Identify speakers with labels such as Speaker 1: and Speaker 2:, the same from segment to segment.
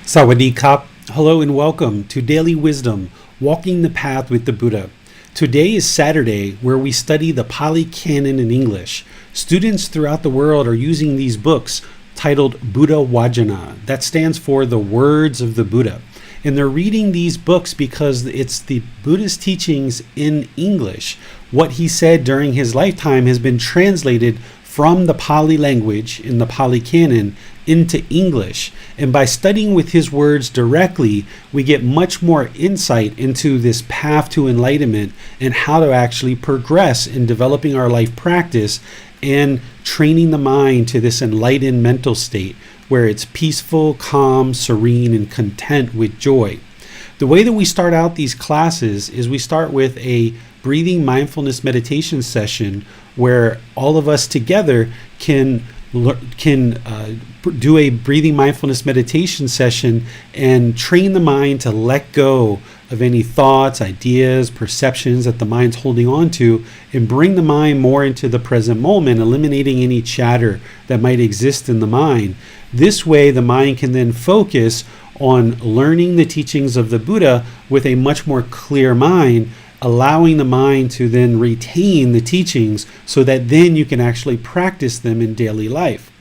Speaker 1: Sawadee Kap. Hello and welcome to Daily Wisdom, Walking the Path with the Buddha. Today is Saturday, where we study the Pali Canon in English. Students throughout the world are using these books titled Buddha Vajana. That stands for the words of the Buddha. And they're reading these books because it's the Buddha's teachings in English. What he said during his lifetime has been translated from the Pali language in the Pali Canon into English. And by studying with his words directly, we get much more insight into this path to enlightenment and how to actually progress in developing our life practice and training the mind to this enlightened mental state where it's peaceful, calm, serene, and content with joy. The way that we start out these classes is we start with a breathing mindfulness meditation session where all of us together can do a breathing mindfulness meditation session and train the mind to let go of any thoughts, ideas, perceptions that the mind's holding on to, and bring the mind more into the present moment, eliminating any chatter that might exist in the mind. This way, the mind can then focus on learning the teachings of the Buddha with a much more clear mind, allowing the mind to then retain the teachings so that then you can actually practice them in daily life.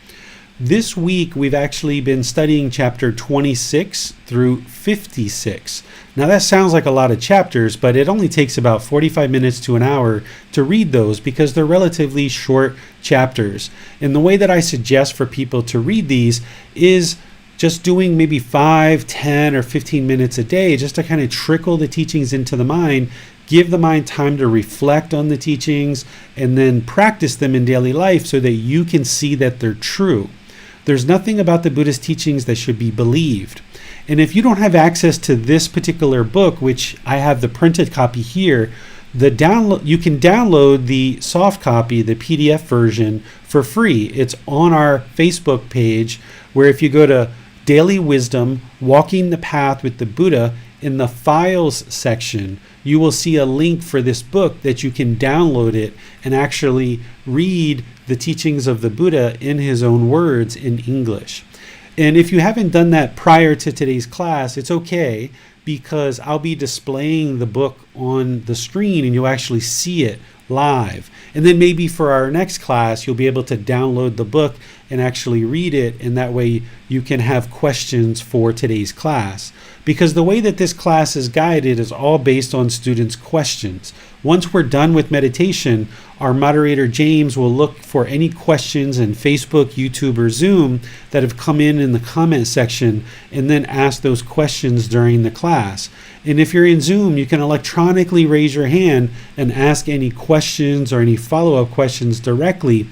Speaker 1: This week, we've actually been studying chapter 26 through 56. Now, that sounds like a lot of chapters, but it only takes about 45 minutes to an hour to read those because they're relatively short chapters. And the way that I suggest for people to read these is just doing maybe 5, 10, or 15 minutes a day just to kind of trickle the teachings into the mind, give the mind time to reflect on the teachings, and then practice them in daily life so that you can see that they're true. There's nothing about the Buddha's teachings that should be believed. And if you don't have access to this particular book, which I have the printed copy here, you can download the soft copy, the PDF version, for free. It's on our Facebook page, where if you go to Daily Wisdom, Walking the Path with the Buddha, in the Files section, you will see a link for this book that you can download it and actually read the teachings of the Buddha in his own words in English. And if you haven't done that prior to today's class, it's okay, because I'll be displaying the book on the screen and you'll actually see it live. And then maybe for our next class, you'll be able to download the book and actually read it, and that way you can have questions for today's class. Because the way that this class is guided is all based on students' questions. Once we're done with meditation, our moderator James will look for any questions in Facebook, YouTube, or Zoom that have come in the comment section, and then ask those questions during the class. And if you're in Zoom, you can electronically raise your hand and ask any questions or any follow-up questions directly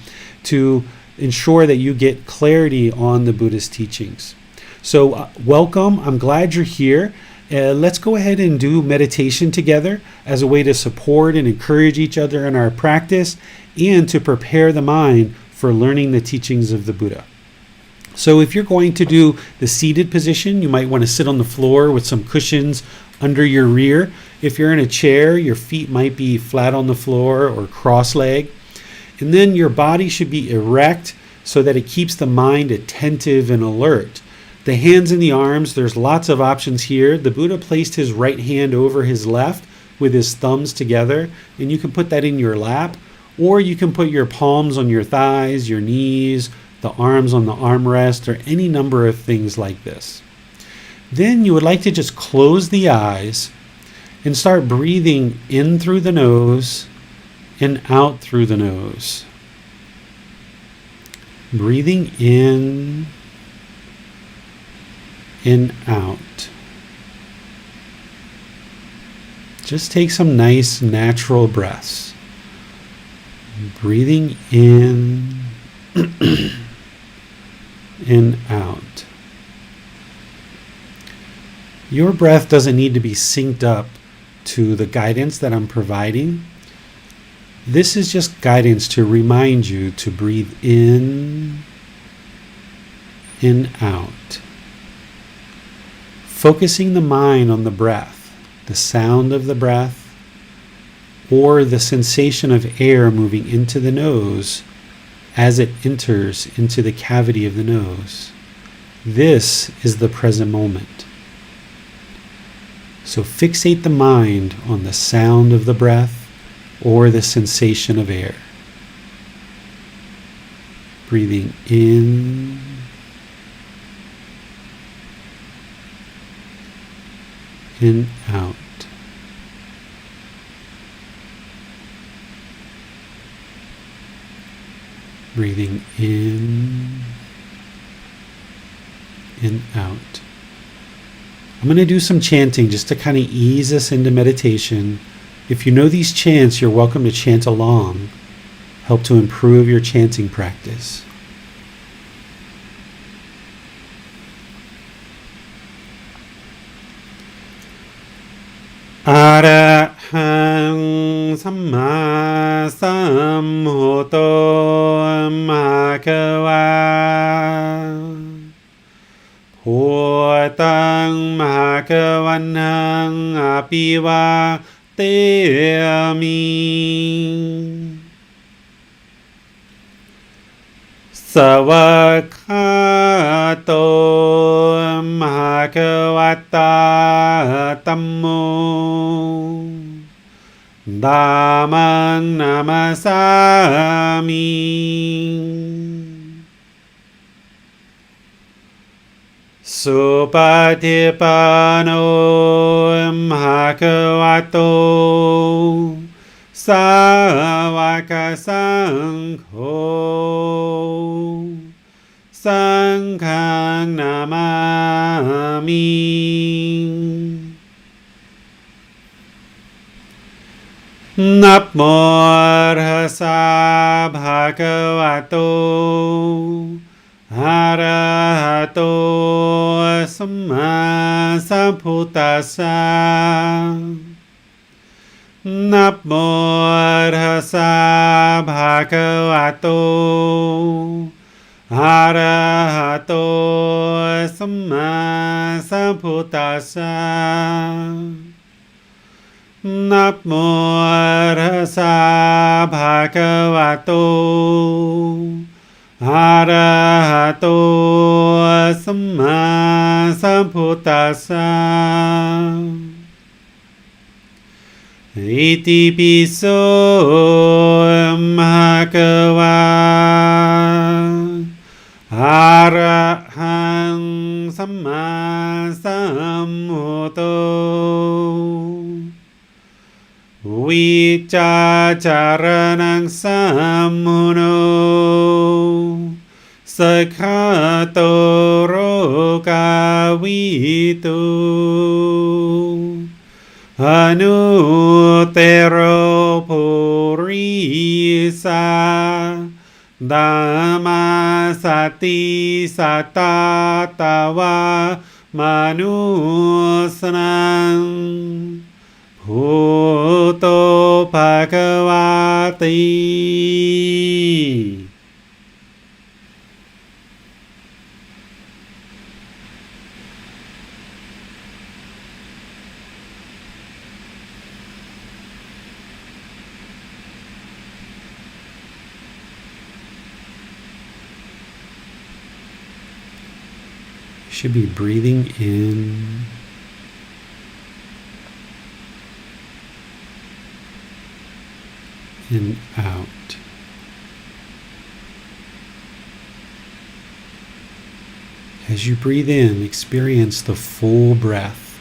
Speaker 1: to ensure that you get clarity on the Buddha's teachings. So welcome. I'm glad you're here. Let's go ahead and do meditation together as a way to support and encourage each other in our practice and to prepare the mind for learning the teachings of the Buddha. So if you're going to do the seated position, you might want to sit on the floor with some cushions under your rear. If you're in a chair, your feet might be flat on the floor or cross-legged. And then your body should be erect so that it keeps the mind attentive and alert. The hands and the arms, there's lots of options here. The Buddha placed his right hand over his left with his thumbs together, and you can put that in your lap, or you can put your palms on your thighs, your knees, the arms on the armrest, or any number of things like this. Then you would like to just close the eyes and start breathing in through the nose and out through the nose. Breathing in and out. Just take some nice natural breaths. Breathing in and out. Your breath doesn't need to be synced up to the guidance that I'm providing. This is just guidance to remind you to breathe in and out. Focusing the mind on the breath, the sound of the breath, or the sensation of air moving into the nose as it enters into the cavity of the nose. This is the present moment. So fixate the mind on the sound of the breath or the sensation of air. Breathing in and out. Breathing in and out. I'm going to do some chanting just to kind of ease us into meditation. If you know these chants, you're welcome to chant along. Help to improve your chanting practice. Arahang Samma Sambuddho Bhagava Bhutang Bhagavanang Apivateyami Savakato Bhagavata Tammo Dhammang Namasami Supatipano Bhagavato Savaka Sangho Sanghang Namami Namo Tassa Bhagavato Arahato Samma Sambuddhassa Namo Tassa Bhagavato Arahato Samma Sambuddhassa Namo Tassa Bhagavato Arahato Samma Sambuddhassa Iti piso Bhagava Arahang Samma Sambuddho Vicacaranang Sammuno Sakhato Rokavitu Anutero Purisa Dhamma Sati Satatawa Manusanang Bhuto Bhagavati. You should be breathing in and out. As you breathe in, experience the full breath,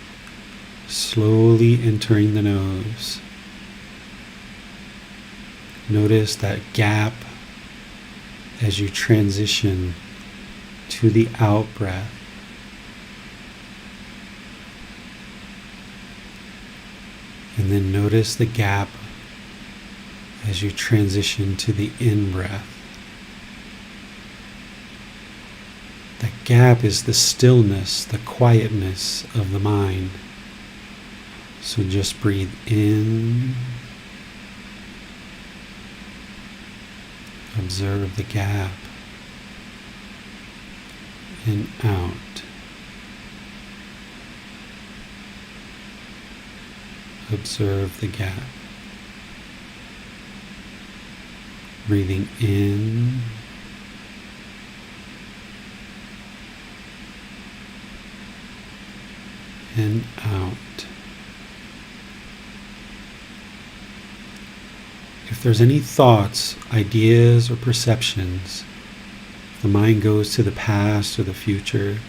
Speaker 1: slowly entering the nose. Notice that gap as you transition to the out breath. And then notice the gap as you transition to the in-breath. That gap is the stillness, the quietness of the mind. So just breathe in, observe the gap, and out. Observe the gap. Breathing in and out. If there's any thoughts, ideas, or perceptions, if the mind goes to the past or the future,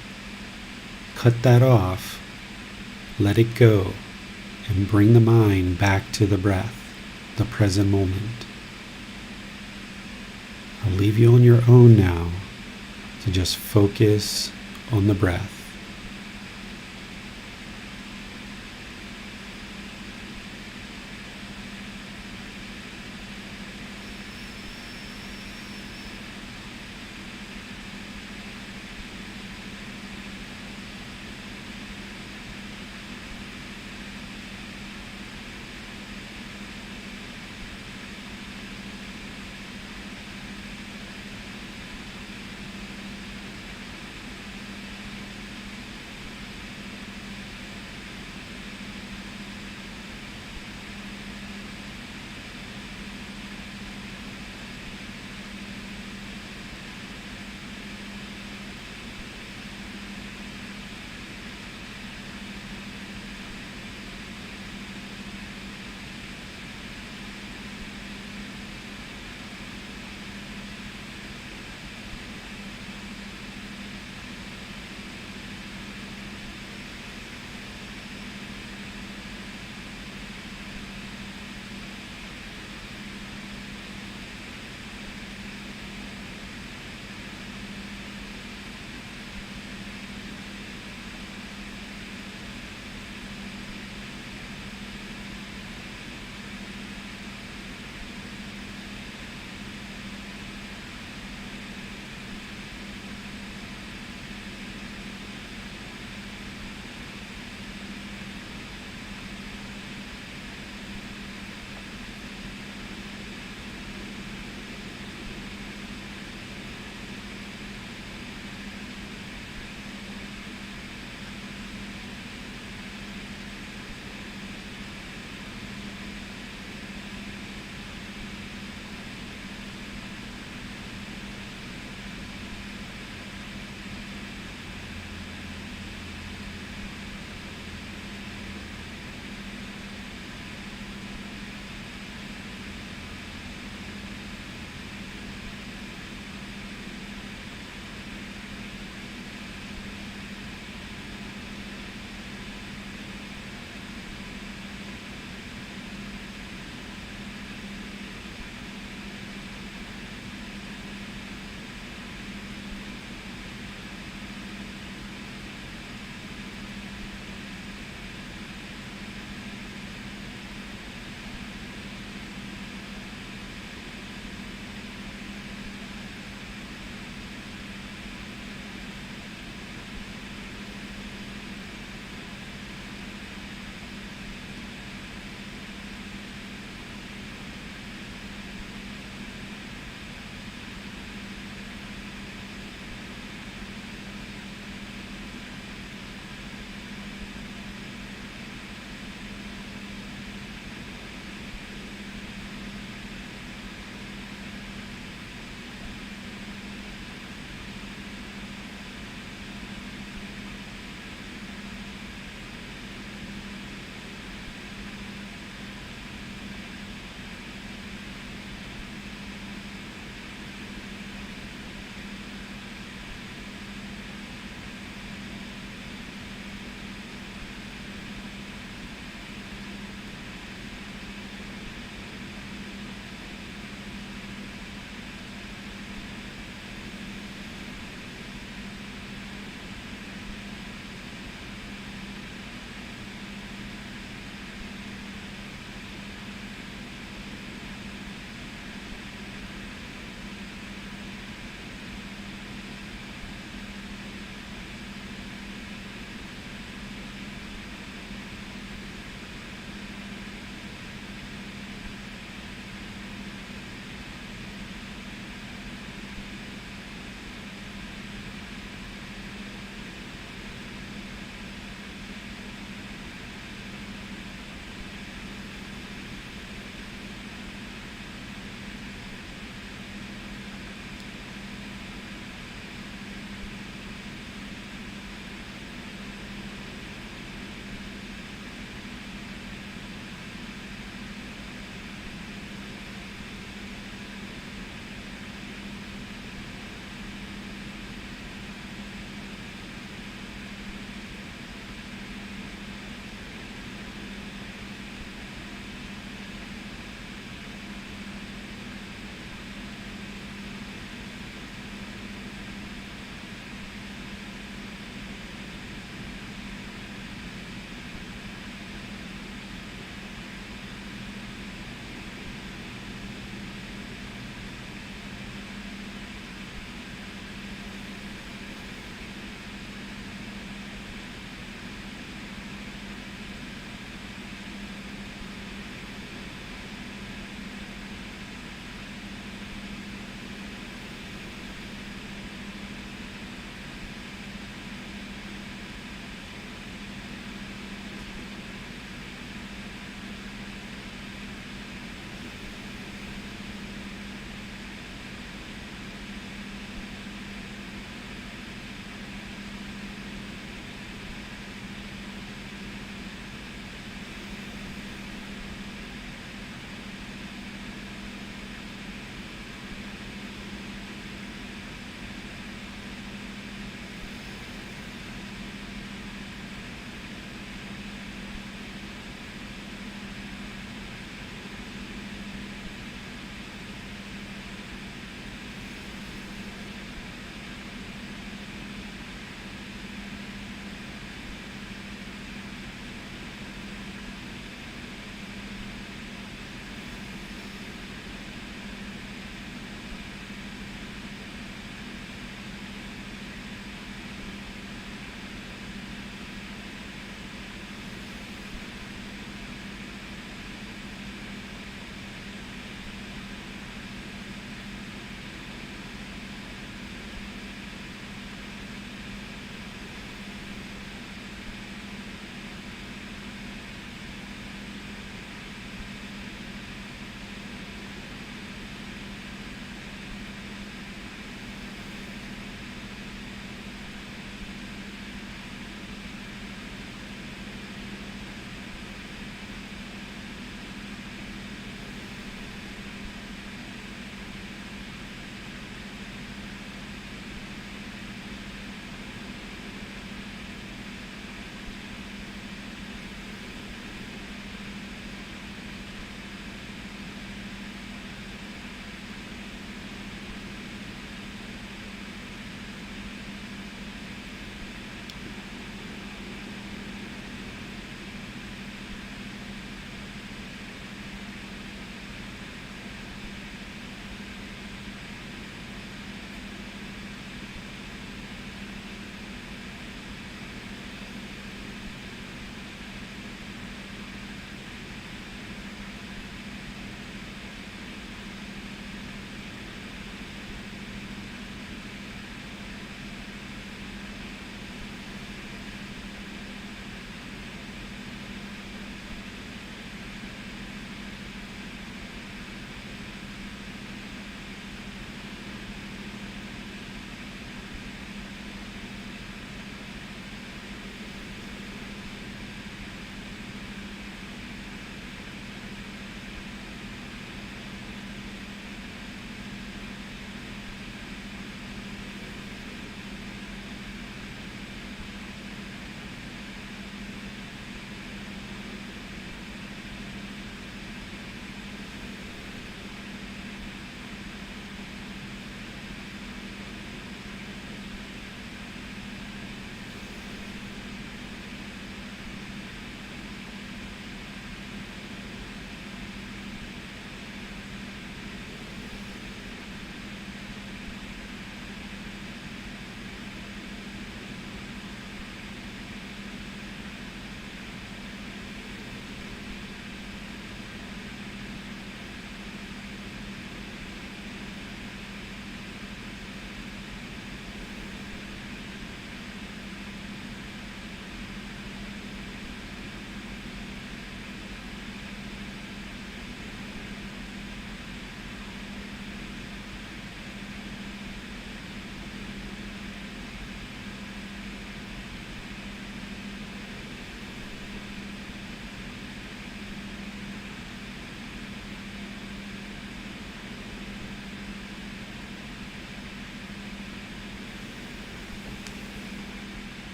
Speaker 1: cut that off, let it go, and bring the mind back to the breath, the present moment. I'll leave you on your own now to just focus on the breath.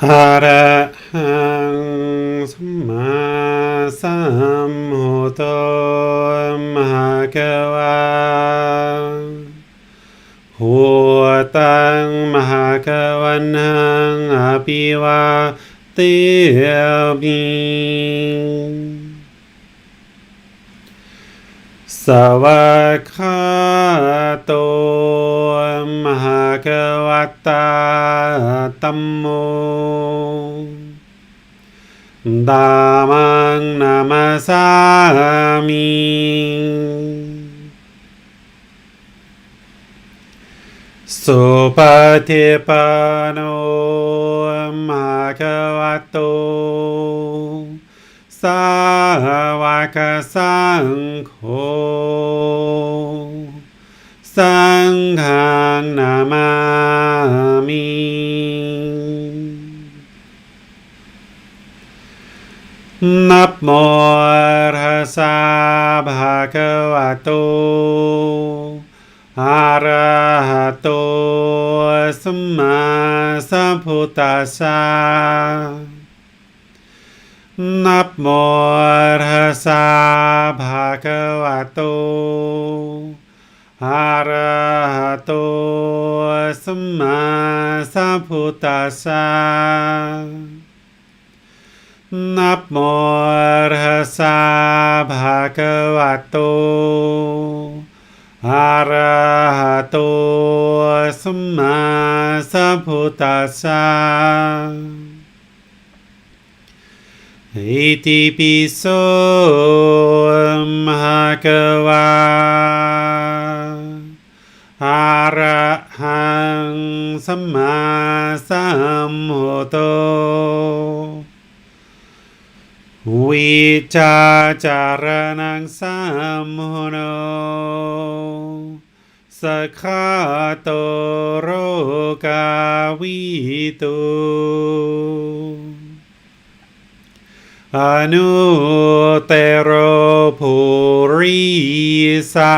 Speaker 1: อะระหังสัมมาสัมพุทโธมหะกวาหัวตังมหะกวันหังอภิวาเตมิสวากขาโตมหะกวัตตาธัมโมธัมมังนามัสสามิสุปฏิปันโนภะคะวะโตสาวกสังโฆสังฆังนามามินะโมตัสสะภะคะวะโตอะระหะโตสัมมาสัมพุทธัสสะนะโมตัสสะภะคะวะโตอะระหะโตสัมมาสัมพุทธัสสะนะโมตัสสะภะคะวะโตอะระหะโตสัมมาสัมพุทธัสสะอิติปิโสภะคะวะอะระหังสัมมาสัมพุทโธวิจาจารณังสัมโมโนสัคขะโตโรกาวิตุอนุเตโรภูริสา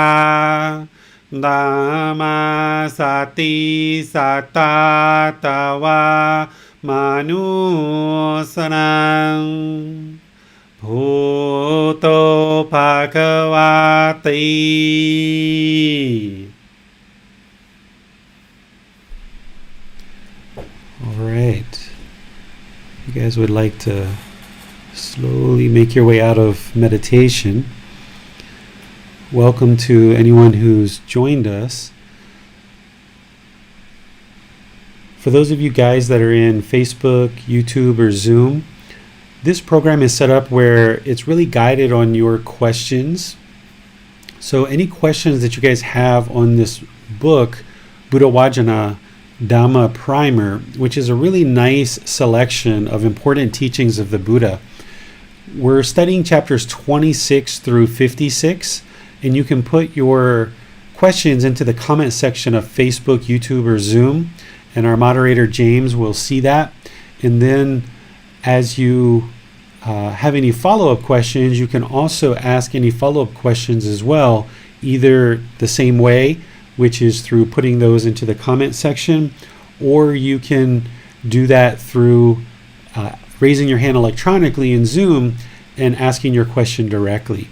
Speaker 1: ธัมมาสติสัตตาตวามนุสนังพุทโธภควาติ All right. You guys would like to slowly make your way out of meditation. Welcome to anyone who's joined us. For those of you guys that are in Facebook, YouTube, or Zoom, this program is set up where it's really guided on your questions. So any questions that you guys have on this book, Buddha Vajana Dhamma Primer, which is a really nice selection of important teachings of the Buddha. We're studying chapters 26 through 56, and you can put your questions into the comment section of Facebook, YouTube, or Zoom, and our moderator James will see that. And then as you have any follow-up questions, you can also ask any follow-up questions as well, either the same way, which is through putting those into the comment section, or you can do that through raising your hand electronically in Zoom and asking your question directly.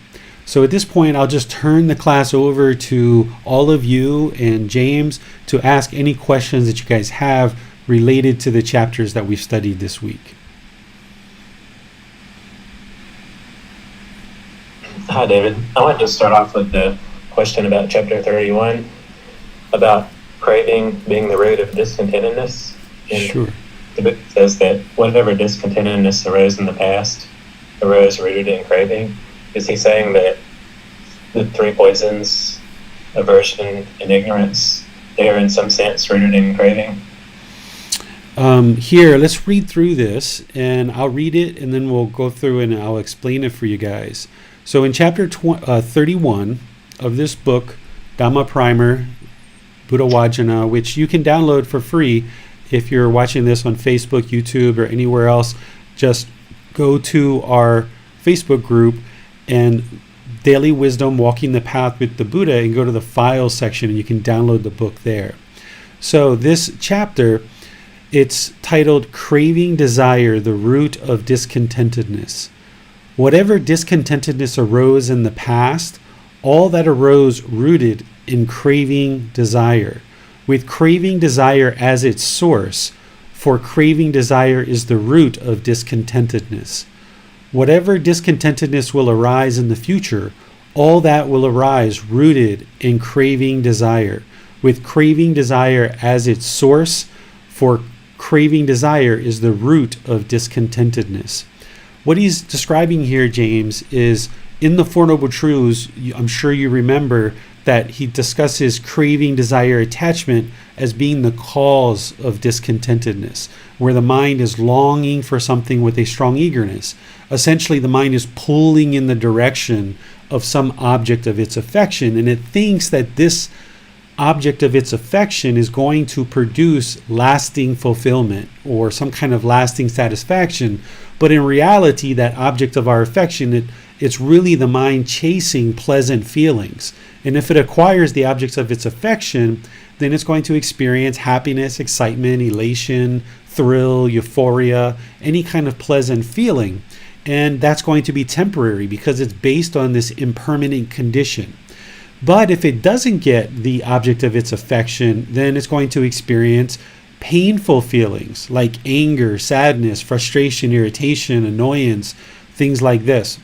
Speaker 1: So at this point, I'll just turn the class over to all of you and James to ask any questions that you guys have related to the chapters that we've studied this week.
Speaker 2: Hi, David. I wanted to start off with the question about chapter 31, about craving being the root of discontentedness. And
Speaker 1: Sure.
Speaker 2: the book says that whatever discontentedness arose in the past arose rooted in craving. Is he saying that the three poisons, aversion and ignorance, they are in some sense rooted in craving?
Speaker 1: Here, let's read through this, and I'll read it, and then we'll go through and I'll explain it for you guys. So in chapter 31 of this book, Dhamma Primer, Buddha Vajana, which you can download for free if you're watching this on Facebook, YouTube, or anywhere else, just go to our Facebook group and Daily Wisdom Walking the Path with the Buddha and go to the Files section and you can download the book there. So this chapter It's titled Craving Desire, the Root of Discontentedness. Whatever discontentedness arose in the past, all that arose rooted in craving desire, with craving desire as its source, for craving desire is the root of discontentedness. Whatever discontentedness will arise in the future, all that will arise rooted in craving desire, with craving desire as its source, for craving desire is the root of discontentedness. What he's describing here, James, is in the Four Noble Truths, I'm sure you remember that he discusses craving, desire, attachment as being the cause of discontentedness, where the mind is longing for something with a strong eagerness. Essentially, the mind is pulling in the direction of some object of its affection, and it thinks that this object of its affection is going to produce lasting fulfillment or some kind of lasting satisfaction. But in reality, that object of our affection, it's really the mind chasing pleasant feelings. And if it acquires the objects of its affection, then it's going to experience happiness, excitement, elation, thrill, euphoria, any kind of pleasant feeling. And that's going to be temporary because it's based on this impermanent condition. But if it doesn't get the object of its affection, then it's going to experience painful feelings like anger, sadness, frustration, irritation, annoyance, things like this.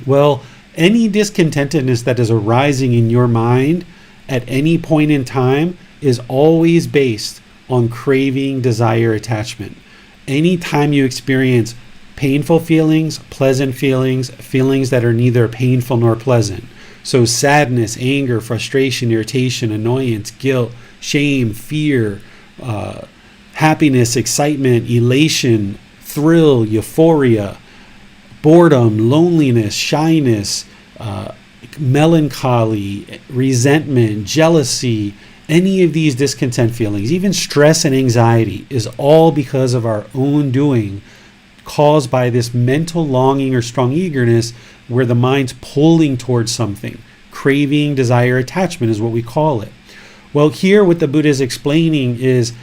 Speaker 1: Well, any discontentedness that is arising in your mind at any point in time is always based on craving, desire, attachment. Anytime you experience painful feelings, pleasant feelings, feelings that are neither painful nor pleasant, so sadness, anger, frustration, irritation, annoyance, guilt, shame, fear, happiness, excitement, elation, thrill, euphoria, boredom, loneliness, shyness, melancholy, resentment, jealousy, any of these discontent feelings, even stress and anxiety, is all because of our own doing, caused by this mental longing or strong eagerness where the mind's pulling towards something. Craving, desire, attachment is what we call it. Well, here what the Buddha is explaining is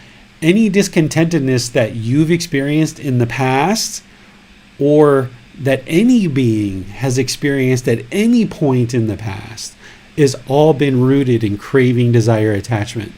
Speaker 1: any discontentedness that you've experienced in the past or that any being has experienced at any point in the past is all been rooted in craving, desire, attachment.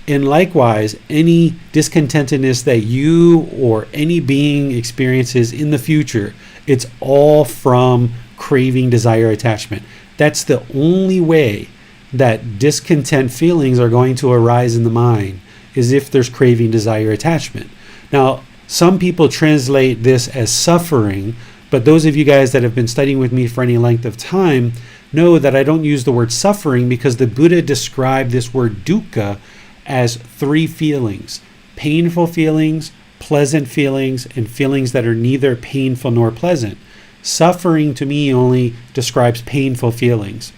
Speaker 1: And likewise, any discontentedness that you or any being experiences in the future, it's all from craving, desire, attachment. That's the only way that discontent feelings are going to arise in the mind, is if there's craving, desire, attachment. Now, some people translate this as suffering, but those of you guys that have been studying with me for any length of time know that I don't use the word suffering because the Buddha described this word dukkha as three feelings: painful feelings, pleasant feelings, and feelings that are neither painful nor pleasant. Suffering to me only describes painful feelings.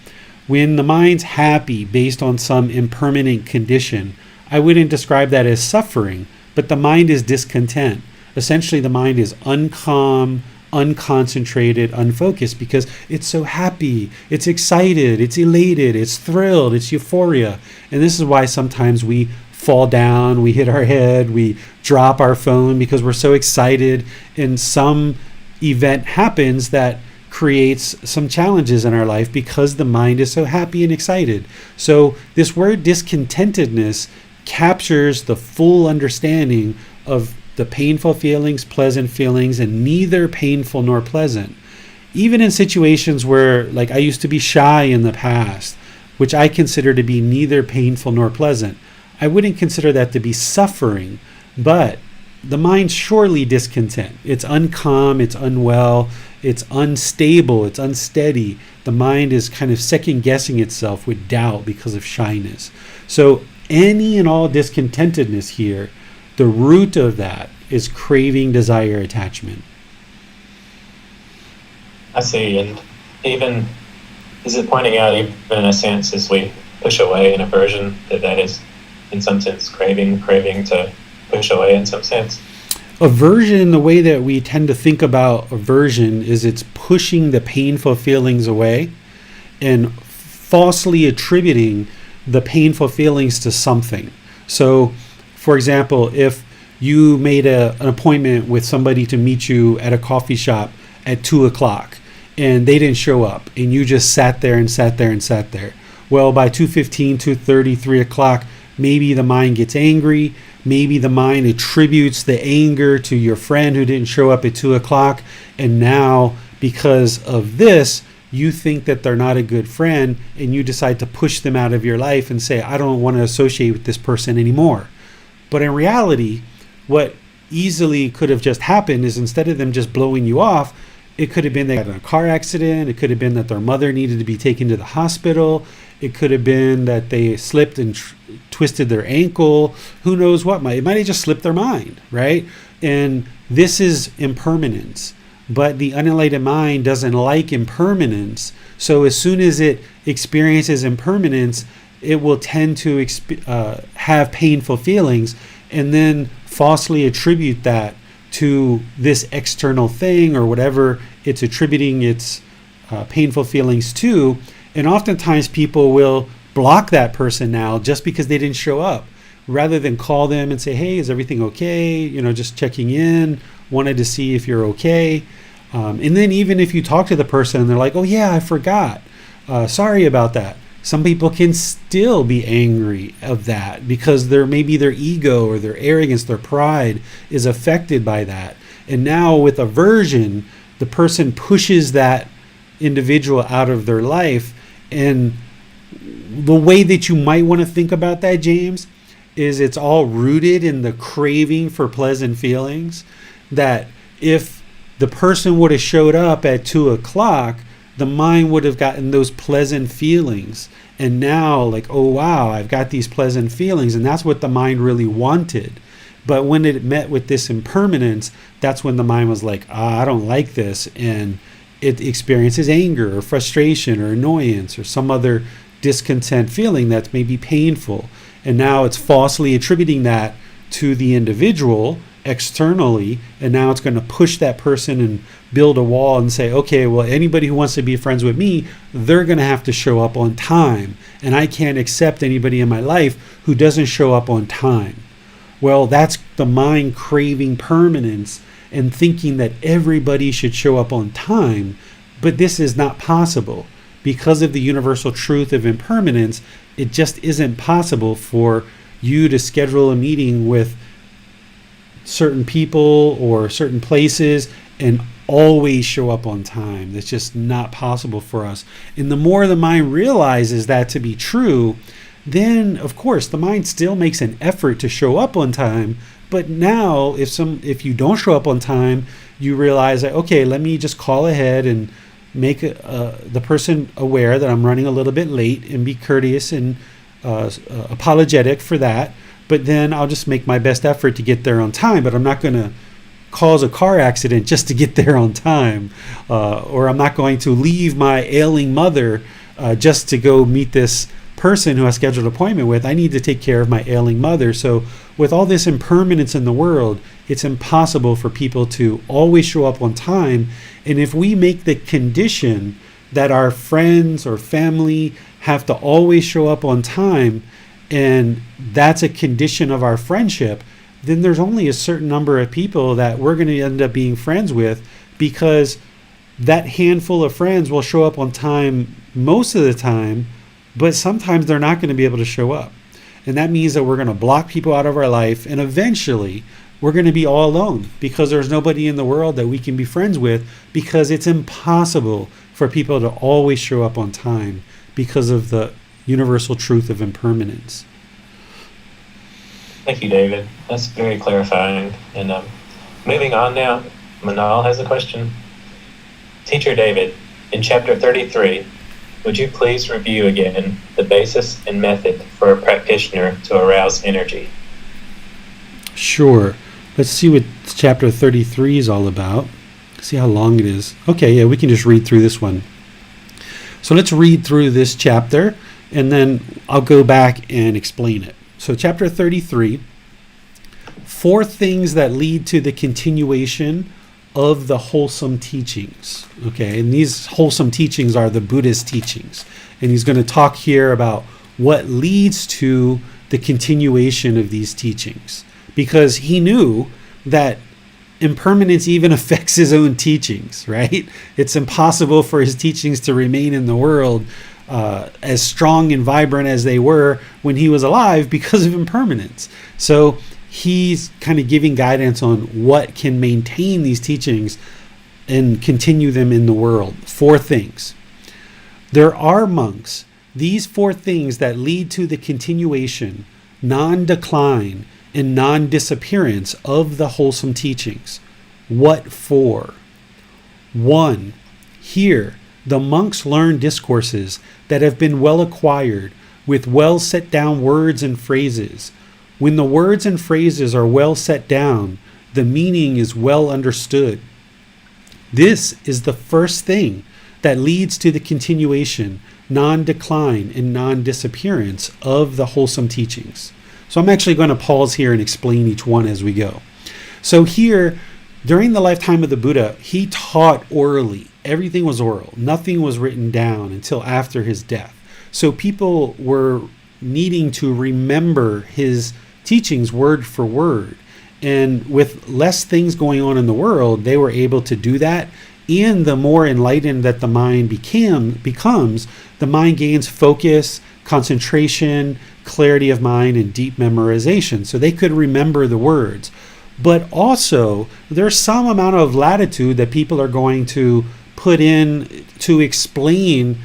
Speaker 1: When the mind's happy based on some impermanent condition, I wouldn't describe that as suffering, but the mind is discontent. Essentially, the mind is uncalm, unconcentrated, unfocused because it's so happy, it's excited, it's elated, it's thrilled, it's euphoria. And this is why sometimes we fall down, we hit our head, we drop our phone because we're so excited, and some event happens that creates some challenges in our life because the mind is so happy and excited. So this word discontentedness captures the full understanding of the painful feelings, pleasant feelings, and neither painful nor pleasant. Even in situations where, like, I used to be shy in the past, which I consider to be neither painful nor pleasant, I wouldn't consider that to be suffering, but the mind's surely discontent. It's uncalm, it's unwell, it's unstable, it's unsteady. The mind is kind of second guessing itself with doubt because of shyness. So any and all discontentedness here, the root of that is craving, desire, attachment.
Speaker 2: I see. And even, is it pointing out, even in a sense, as we push away an aversion, that is, in some sense, craving to push away in some sense?
Speaker 1: Aversion, the way that we tend to think about aversion is it's pushing the painful feelings away and falsely attributing the painful feelings to something. So, for example, if you made an appointment with somebody to meet you at a coffee shop at 2 o'clock, and they didn't show up, and you just sat there and sat there and sat there. Well, by 2:15, 2:30, 3 o'clock, maybe the mind gets angry. Maybe the mind attributes the anger to your friend who didn't show up at 2 o'clock. And now, because of this, you think that they're not a good friend, and you decide to push them out of your life and say, I don't want to associate with this person anymore. But in reality, what easily could have just happened is, instead of them just blowing you off, it could have been they had a car accident. It could have been that their mother needed to be taken to the hospital. It could have been that they slipped and twisted their ankle. Who knows what? It might have just slipped their mind, right? And this is impermanence. But the unenlightened mind doesn't like impermanence. So as soon as it experiences impermanence, it will tend to have painful feelings, and then falsely attribute that to this external thing or whatever it's attributing its painful feelings to. And oftentimes people will block that person now just because they didn't show up, rather than call them and say, hey, is everything okay? Just checking in, wanted to see if you're okay. And then even if you talk to the person and they're like, oh yeah, I forgot. Sorry about that. Some people can still be angry of that because maybe their ego or their arrogance, their pride is affected by that. And now with aversion, the person pushes that individual out of their life. And the way that you might want to think about that, James, is it's all rooted in the craving for pleasant feelings. That if the person would have showed up at 2 o'clock, the mind would have gotten those pleasant feelings. And now, like, oh wow, I've got these pleasant feelings. And that's what the mind really wanted. But when it met with this impermanence, that's when the mind was like, I don't like this. And it experiences anger or frustration or annoyance or some other discontent feeling that's maybe painful. And now it's falsely attributing that to the individual externally, and now it's going to push that person and build a wall and say, okay, well, anybody who wants to be friends with me, they're going to have to show up on time, and I can't accept anybody in my life who doesn't show up on time. Well, that's the mind craving permanence and thinking that everybody should show up on time. But this is not possible. Because of the universal truth of impermanence, it just isn't possible for you to schedule a meeting with certain people or certain places and always show up on time. That's just not possible for us. And the more the mind realizes that to be true, then of course the mind still makes an effort to show up on time. But now if you don't show up on time, you realize that, okay, let me just call ahead and make the person aware that I'm running a little bit late, and be courteous and apologetic for that. But then I'll just make my best effort to get there on time. But I'm not going to cause a car accident just to get there on time. Or I'm not going to leave my ailing mother just to go meet this person who I scheduled an appointment with. I need to take care of my ailing mother. So with all this impermanence in the world, it's impossible for people to always show up on time. And if we make the condition that our friends or family have to always show up on time, and that's a condition of our friendship, then there's only a certain number of people that we're going to end up being friends with, because that handful of friends will show up on time most of the time, but sometimes they're not going to be able to show up. And that means that we're going to block people out of our life, and eventually we're going to be all alone, because there's nobody in the world that we can be friends with, because it's impossible for people to always show up on time because of the universal truth of impermanence.
Speaker 2: Thank you, David. That's very clarifying. And moving on now, Manal has a question. Teacher David, in chapter 33, would you please review again the basis and method for a practitioner to arouse energy?
Speaker 1: Sure. Let's see what chapter 33 is all about. See how long it is. Okay, yeah, we can just read through this one. So let's read through this chapter, and then I'll go back and explain it. So chapter 33, 4 things that lead to the continuation of the wholesome teachings. Okay, and these wholesome teachings are the Buddhist teachings. And he's going to talk here about what leads to the continuation of these teachings. because he knew that impermanence even affects his own teachings, right? It's impossible for his teachings to remain in the world as strong and vibrant as they were when he was alive because of impermanence. So he's kind of giving guidance on what can maintain these teachings and continue them in the world. 4 things. There are monks, these 4 things that lead to the continuation, non-decline, and non-disappearance of the wholesome teachings. What for? 1. Here, the monks learn discourses that have been well acquired, with well set down words and phrases. When the words and phrases are well set down, the meaning is well understood. This is the first thing that leads to the continuation, non-decline, and non-disappearance of the wholesome teachings. So I'm actually going to pause here and explain each one as we go. So here, during the lifetime of the Buddha, he taught orally. Everything was oral. Nothing was written down until after his death. So people were needing to remember his teachings word for word. And with less things going on in the world, they were able to do that. And the more enlightened that the mind becomes, the mind gains focus, concentration, clarity of mind, and deep memorization. So they could remember the words. But also, there's some amount of latitude that people are going to put in to explain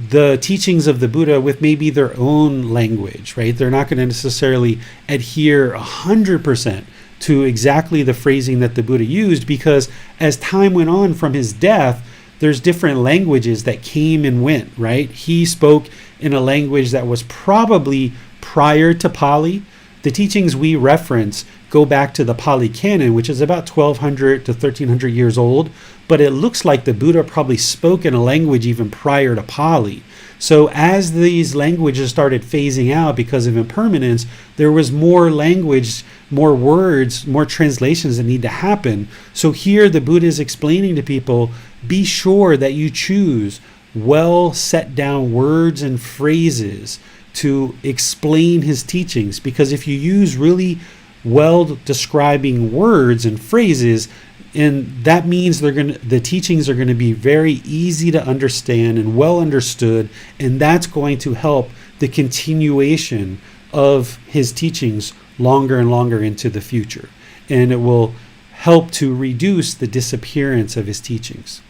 Speaker 1: the teachings of the Buddha with maybe their own language, right? They're not going to necessarily adhere 100% to exactly the phrasing that the Buddha used, because as time went on from his death, there's different languages that came and went, right? He spoke in a language that was probably prior to Pali. The teachings we reference go back to the Pali Canon, which is about 1200 to 1300 years old, but it looks like the Buddha probably spoke in a language even prior to Pali. So as these languages started phasing out because of impermanence, there was more language, more words, more translations that need to happen. So here the Buddha is explaining to people, be sure that you choose well set down words and phrases to explain his teachings, because if you use really well describing words and phrases, and that means the teachings are going to be very easy to understand and well understood, and that's going to help the continuation of his teachings longer and longer into the future, and it will help to reduce the disappearance of his teachings.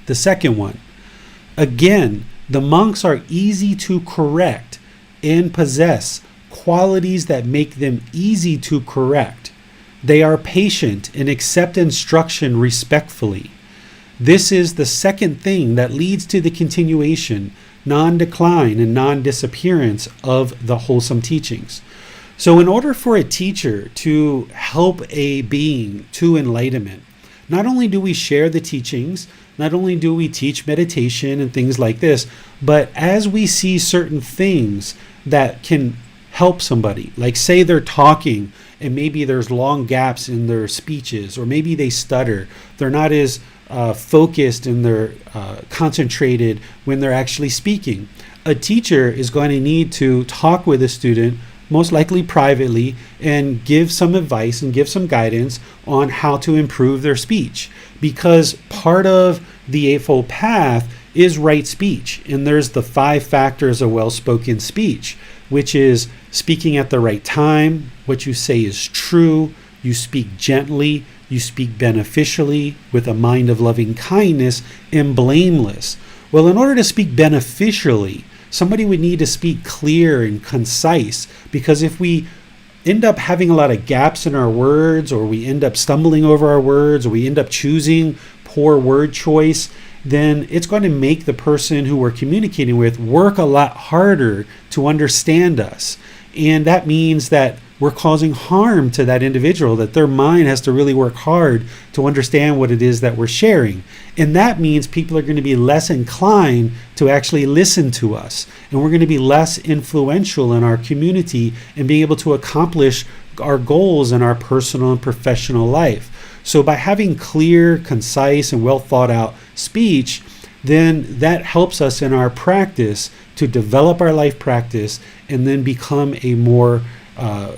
Speaker 1: The second one, again, the monks are easy to correct and possess qualities that make them easy to correct. They are patient and accept instruction respectfully. This is the second thing that leads to the continuation, non-decline, and non-disappearance of the wholesome teachings. So in order for a teacher to help a being to enlightenment, not only do we share the teachings, not only do we teach meditation and things like this, but as we see certain things that can help somebody, like say they're talking and maybe there's long gaps in their speeches, or maybe they stutter, they're not as focused and they're concentrated when they're actually speaking. A teacher is going to need to talk with a student, most likely privately, and give some advice and give some guidance on how to improve their speech, because part of the Eightfold Path is right speech, and there's the 5 factors of well-spoken speech, which is speaking at the right time, what you say is true, you speak gently, you speak beneficially, with a mind of loving kindness, and blameless. Well, in order to speak beneficially, somebody would need to speak clear and concise, because if we end up having a lot of gaps in our words, or we end up stumbling over our words, or we end up choosing poor word choice, then it's going to make the person who we're communicating with work a lot harder to understand us. And that means that we're causing harm to that individual, that their mind has to really work hard to understand what it is that we're sharing. And that means people are going to be less inclined to actually listen to us. And we're going to be less influential in our community and being able to accomplish our goals in our personal and professional life. So by having clear, concise, and well thought out speech, then that helps us in our practice to develop our life practice and then become a more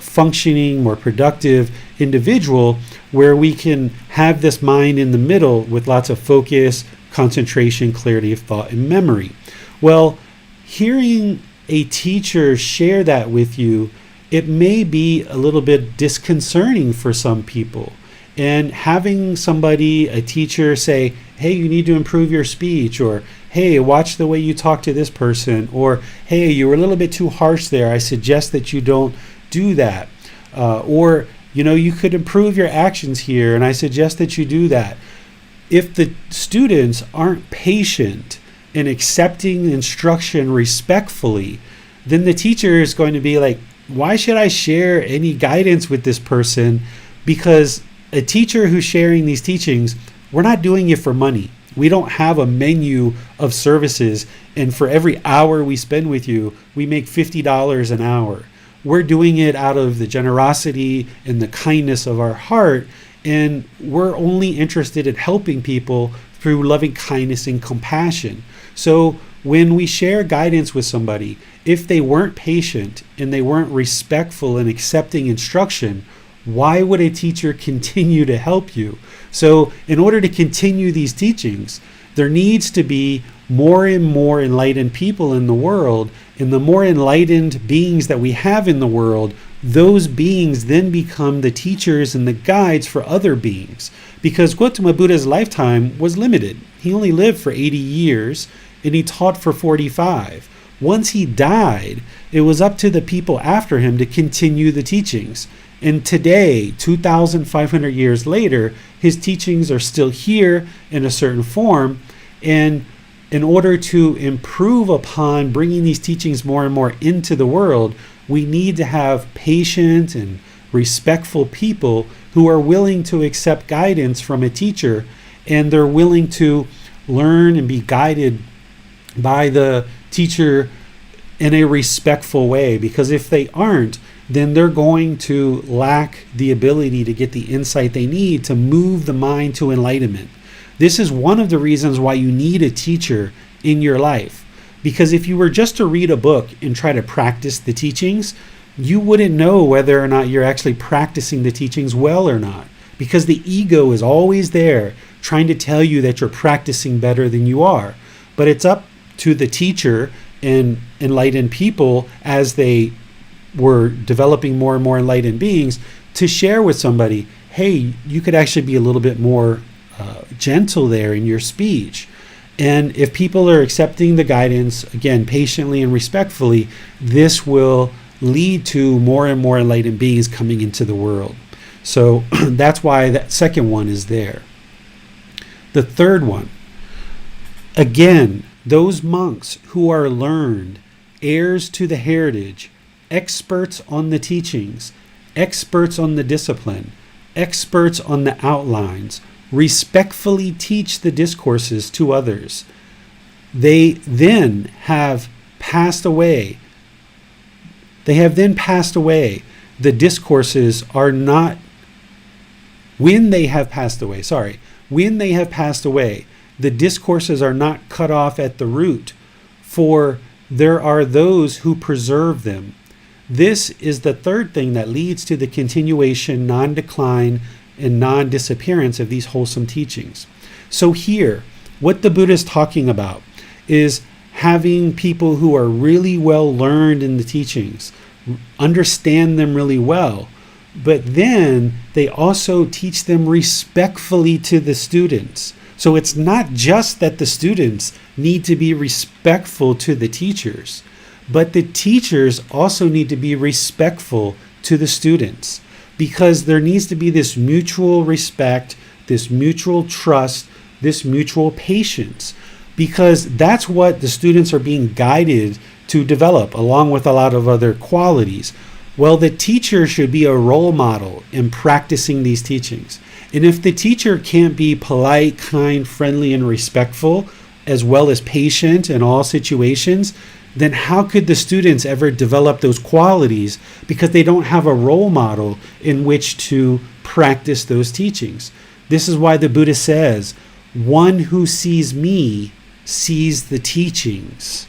Speaker 1: functioning, more productive individual, where we can have this mind in the middle with lots of focus, concentration, clarity of thought, and memory. Well, hearing a teacher share that with you, it may be a little bit disconcerting for some people. And having somebody, a teacher, say, hey, you need to improve your speech, or hey, watch the way you talk to this person, or hey, you were a little bit too harsh there. I suggest that you don't do that. Or, you could improve your actions here, and I suggest that you do that. If the students aren't patient in accepting instruction respectfully, then the teacher is going to be like, why should I share any guidance with this person? Because a teacher who's sharing these teachings, we're not doing it for money. We don't have a menu of services, and for every hour we spend with you, we make $50 an hour. We're doing it out of the generosity and the kindness of our heart, and we're only interested in helping people through loving kindness and compassion. So when we share guidance with somebody, if they weren't patient and they weren't respectful in accepting instruction, why would a teacher continue to help you? So in order to continue these teachings, there needs to be more and more enlightened people in the world, and the more enlightened beings that we have in the world, those beings then become the teachers and the guides for other beings. Because Gotama Buddha's lifetime was limited. He only lived for 80 years, and he taught for 45. Once he died, it was up to the people after him to continue the teachings. And today, 2,500 years later, his teachings are still here in a certain form. And in order to improve upon bringing these teachings more and more into the world, we need to have patient and respectful people who are willing to accept guidance from a teacher, and they're willing to learn and be guided by the teacher in a respectful way. Because if they aren't, then they're going to lack the ability to get the insight they need to move the mind to enlightenment. This is one of the reasons why you need a teacher in your life. Because if you were just to read a book and try to practice the teachings, you wouldn't know whether or not you're actually practicing the teachings well or not. Because the ego is always there trying to tell you that you're practicing better than you are. But it's up to the teacher and enlightened people, as they were developing more and more enlightened beings, to share with somebody, hey, you could actually be a little bit more gentle there in your speech. And if people are accepting the guidance, again, patiently and respectfully, this will lead to more and more enlightened beings coming into the world. So that's why that second one is there. The third one, again, those monks who are learned, heirs to the heritage, experts on the teachings, experts on the discipline, experts on the outlines, respectfully teach the discourses to others. They then have passed away. They have then passed away. The discourses are not, when they have passed away, the discourses are not cut off at the root, for there are those who preserve them. This is the third thing that leads to the continuation, non-decline, and non-disappearance of these wholesome teachings. So here, what the Buddha is talking about is having people who are really well learned in the teachings, understand them really well, but then they also teach them respectfully to the students. So it's not just that the students need to be respectful to the teachers, but the teachers also need to be respectful to the students, because there needs to be this mutual respect, this mutual trust, this mutual patience, because that's what the students are being guided to develop, along with a lot of other qualities. Well, the teacher should be a role model in practicing these teachings. And if the teacher can't be polite, kind, friendly, and respectful, as well as patient in all situations, then how could the students ever develop those qualities, because they don't have a role model in which to practice those teachings? This is why the Buddha says, one who sees me sees the teachings.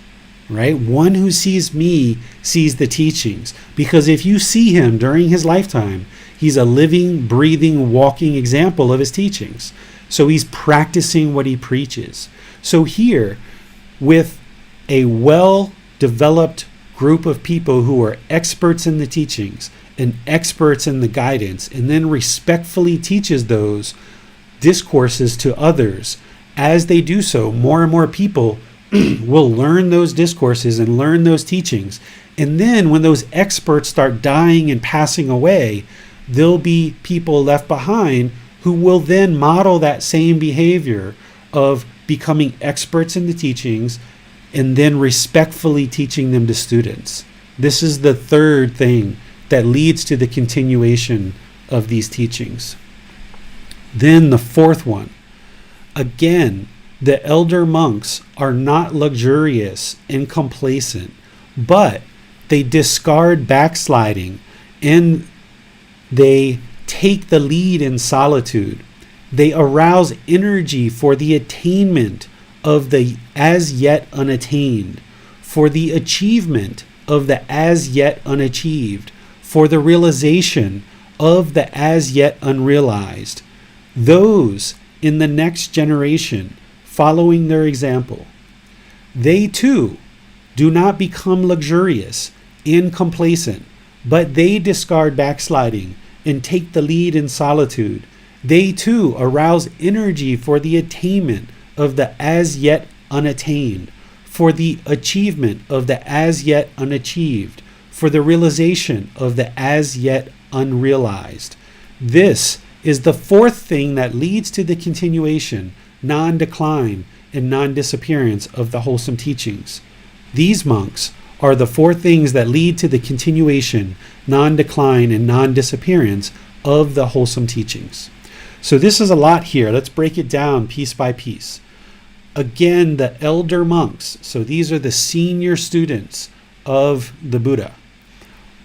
Speaker 1: right? One who sees me sees the teachings. Because if you see him during his lifetime, he's a living, breathing, walking example of his teachings. So he's practicing what he preaches. So here, with a well-developed group of people who are experts in the teachings and experts in the guidance, and then respectfully teaches those discourses to others, as they do so, more and more people will learn those discourses and learn those teachings. And then when those experts start dying and passing away, there'll be people left behind who will then model that same behavior of becoming experts in the teachings and then respectfully teaching them to students. This is the third thing that leads to the continuation of these teachings. Then the fourth one, again, the elder monks are not luxurious and complacent, but they discard backsliding and they take the lead in solitude. They arouse energy for the attainment of the as yet unattained, for the achievement of the as yet unachieved, for the realization of the as yet unrealized. Those in the next generation following their example, they too do not become luxurious and complacent, but they discard backsliding and take the lead in solitude. They too arouse energy for the attainment of the as yet unattained, for the achievement of the as yet unachieved, for the realization of the as yet unrealized. This is the fourth thing that leads to the continuation, non-decline, and non-disappearance of the wholesome teachings. These monks are the four things that lead to the continuation, non-decline, and non-disappearance of the wholesome teachings. So this is a lot here. Let's break it down piece by piece. Again, the elder monks, so these are the senior students of the Buddha,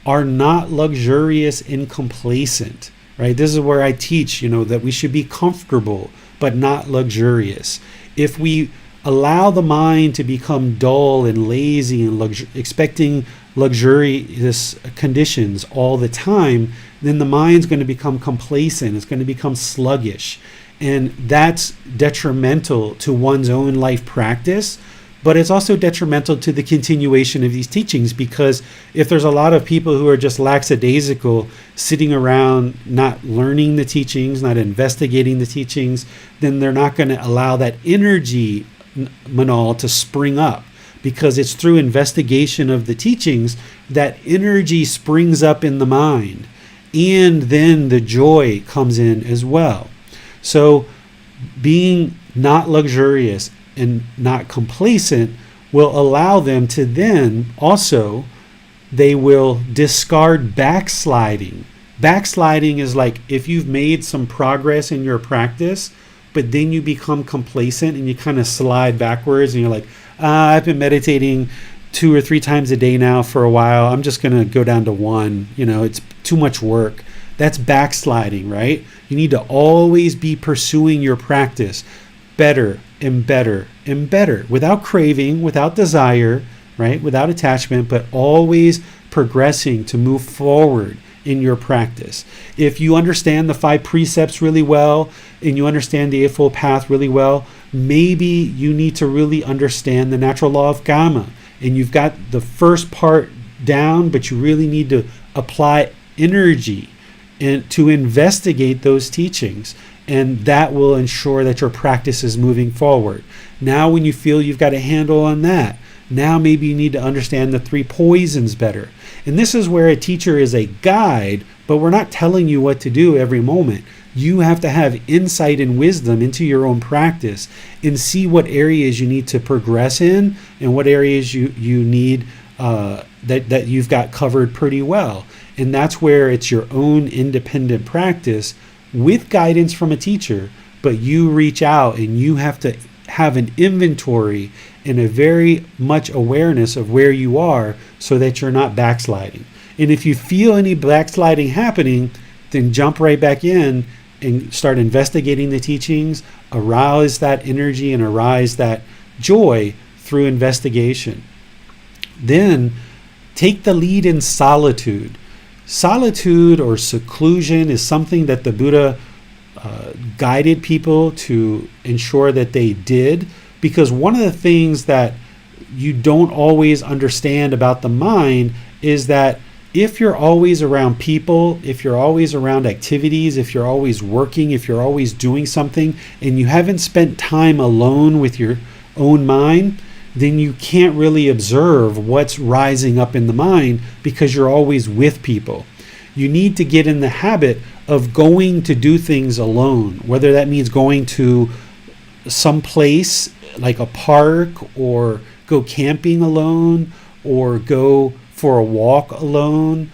Speaker 1: are not luxurious and complacent, right? This is where I teach, that we should be comfortable, but not luxurious. If we allow the mind to become dull and lazy and expecting luxurious conditions all the time, then the mind's going to become complacent. It's going to become sluggish. And that's detrimental to one's own life practice, but it's also detrimental to the continuation of these teachings, because if there's a lot of people who are just lackadaisical, sitting around not learning the teachings, not investigating the teachings, then they're not going to allow that energy, Manal, to spring up, because it's through investigation of the teachings that energy springs up in the mind, and then the joy comes in as well. So being not luxurious and not complacent will allow them to then also, they will discard backsliding. Backsliding is like if you've made some progress in your practice, but then you become complacent and you kind of slide backwards and you're like, I've been meditating 2 or 3 times a day now for a while. I'm just going to go down to 1. It's too much work. That's backsliding, right? You need to always be pursuing your practice better and better and better, without craving, without desire, right? Without attachment, but always progressing to move forward in your practice. If you understand the 5 precepts really well and you understand the Eightfold Path really well, maybe you need to really understand the natural law of Dhamma, and you've got the first part down, but you really need to apply energy and to investigate those teachings, and that will ensure that your practice is moving forward. Now when you feel you've got a handle on that, now maybe you need to understand the 3 poisons better. And this is where a teacher is a guide, but we're not telling you what to do every moment. You have to have insight and wisdom into your own practice and see what areas you need to progress in and what areas you need that you've got covered pretty well. And that's where it's your own independent practice with guidance from a teacher, but you reach out and you have to have an inventory and a very much awareness of where you are so that you're not backsliding. And if you feel any backsliding happening, then jump right back in and start investigating the teachings, arouse that energy and arouse that joy through investigation. Then take the lead in solitude. Solitude or seclusion is something that the Buddha guided people to ensure that they did, because one of the things that you don't always understand about the mind is that if you're always around people, if you're always around activities, if you're always working, if you're always doing something, and you haven't spent time alone with your own mind, then you can't really observe what's rising up in the mind because you're always with people. You need to get in the habit of going to do things alone, whether that means going to some place like a park, or go camping alone, or go for a walk alone,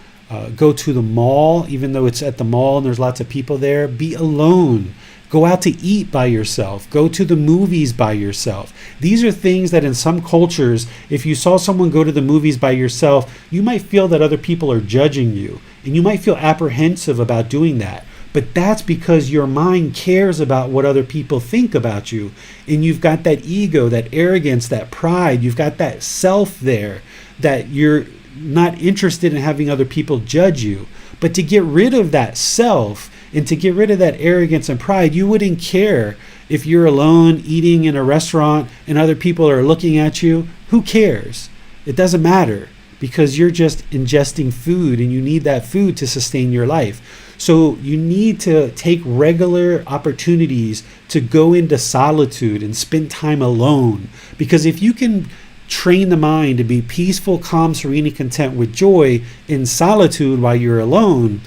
Speaker 1: go to the mall, even though it's at the mall and there's lots of people there. Be alone. Go out to eat by yourself. Go to the movies by yourself. These are things that in some cultures, if you saw someone go to the movies by yourself, you might feel that other people are judging you, and you might feel apprehensive about doing that. But that's because your mind cares about what other people think about you. And you've got that ego, that arrogance, that pride. You've got that self there, that you're not interested in having other people judge you. But to get rid of that self and to get rid of that arrogance and pride, you wouldn't care if you're alone eating in a restaurant and other people are looking at you. Who cares? It doesn't matter, because you're just ingesting food and you need that food to sustain your life. So you need to take regular opportunities to go into solitude and spend time alone. Because if you can train the mind to be peaceful, calm, serene, and content with joy in solitude while you're alone,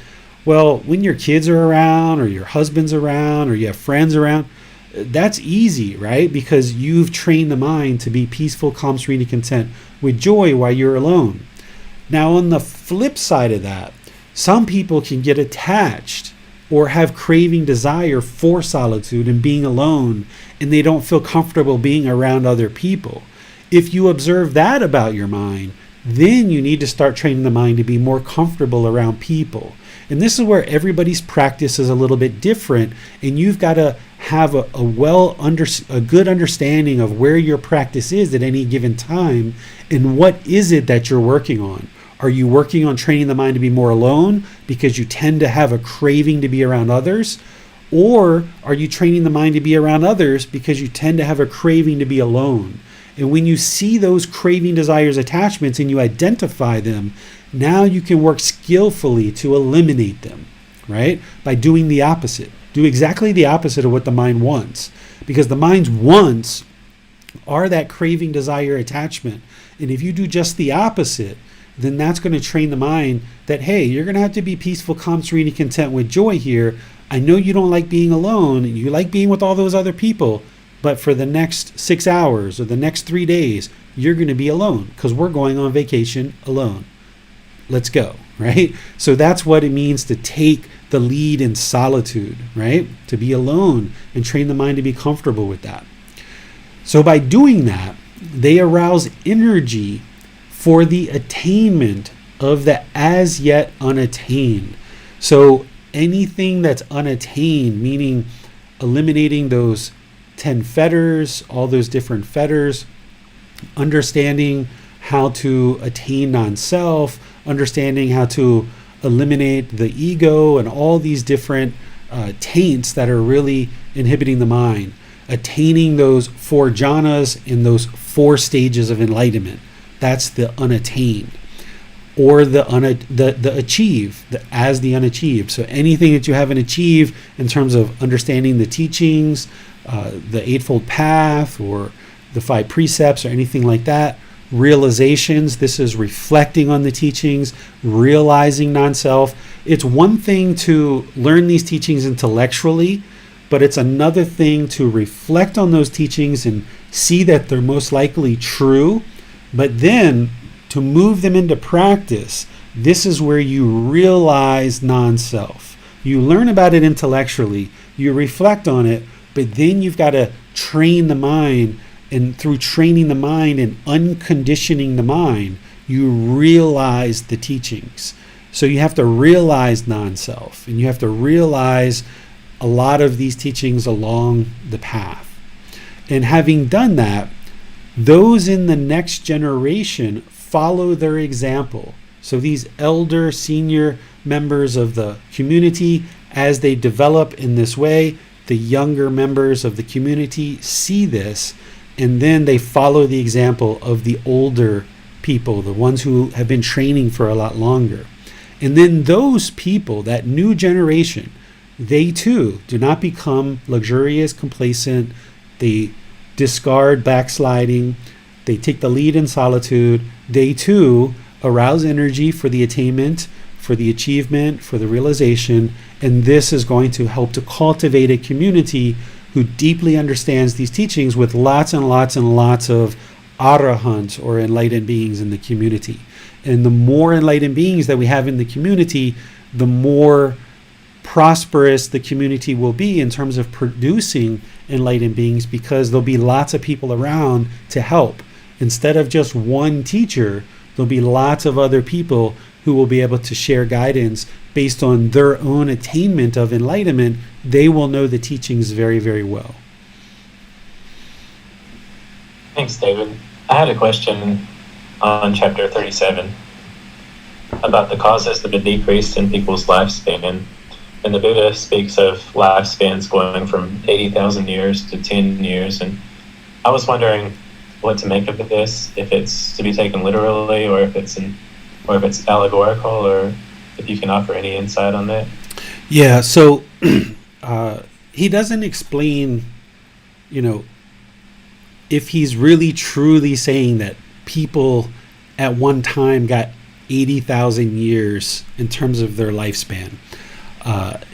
Speaker 1: well, when your kids are around, or your husband's around, or you have friends around, that's easy, right? Because you've trained the mind to be peaceful, calm, serene, and content with joy while you're alone. Now, on the flip side of that, some people can get attached or have craving desire for solitude and being alone, and they don't feel comfortable being around other people. If you observe that about your mind, then you need to start training the mind to be more comfortable around people. And this is where everybody's practice is a little bit different, and you've got to have a good understanding of where your practice is at any given time, and what is it that you're working on. Are you working on training the mind to be more alone because you tend to have a craving to be around others? Or are you training the mind to be around others because you tend to have a craving to be alone? And when you see those craving, desires, attachments, and you identify them, now you can work skillfully to eliminate them, right? By doing the opposite. Do exactly the opposite of what the mind wants. Because the mind's wants are that craving, desire, attachment. And if you do just the opposite, then that's going to train the mind that, hey, you're going to have to be peaceful, calm, serene, and content with joy here. I know you don't like being alone, and you like being with all those other people, but for the next 6 hours or the next 3 days, you're going to be alone because we're going on vacation alone. Let's go, right? So that's what it means to take the lead in solitude, right? To be alone and train the mind to be comfortable with that. So by doing that, they arouse energy for the attainment of the as yet unattained. So anything that's unattained, meaning eliminating those 10 fetters, all those different fetters, understanding how to attain non-self, understanding how to eliminate the ego and all these different taints that are really inhibiting the mind, attaining those 4 jhanas in those 4 stages of enlightenment. That's the unattained, or the achieved, as the unachieved. So anything that you haven't achieved in terms of understanding the teachings, the Eightfold Path, or the 5 precepts, or anything like that. Realizations, this is reflecting on the teachings, realizing non-self. It's one thing to learn these teachings intellectually, but it's another thing to reflect on those teachings and see that they're most likely true. But then to move them into practice, this is where you realize non-self. You learn about it intellectually, you reflect on it, but then you've got to train the mind, and through training the mind and unconditioning the mind, you realize the teachings. So you have to realize non-self, and you have to realize a lot of these teachings along the path. And having done that, those in the next generation follow their example. So these elder, senior members of the community, as they develop in this way, the younger members of the community see this, and then they follow the example of the older people, the ones who have been training for a lot longer. And then those people, that new generation, they too do not become luxurious, complacent. They discard backsliding. They take the lead in solitude. They too arouse energy for the attainment, for the achievement, for the realization. And this is going to help to cultivate a community who deeply understands these teachings, with lots and lots and lots of arahants, or enlightened beings, in the community. And the more enlightened beings that we have in the community, the more prosperous the community will be in terms of producing enlightened beings, because there'll be lots of people around to help. Instead of just one teacher, there'll be lots of other people who will be able to share guidance based on their own attainment of enlightenment. They will know the teachings very, very well.
Speaker 2: Thanks, David. I had a question on chapter 37 about the causes of the decrease in people's lifespan. And the Buddha speaks of lifespans going from 80,000 years to 10 years. And I was wondering what to make of this, if it's to be taken literally, or if it's allegorical, or if you can offer any insight on that.
Speaker 1: Yeah, so he doesn't explain, if he's really truly saying that people at one time got 80,000 years in terms of their lifespan.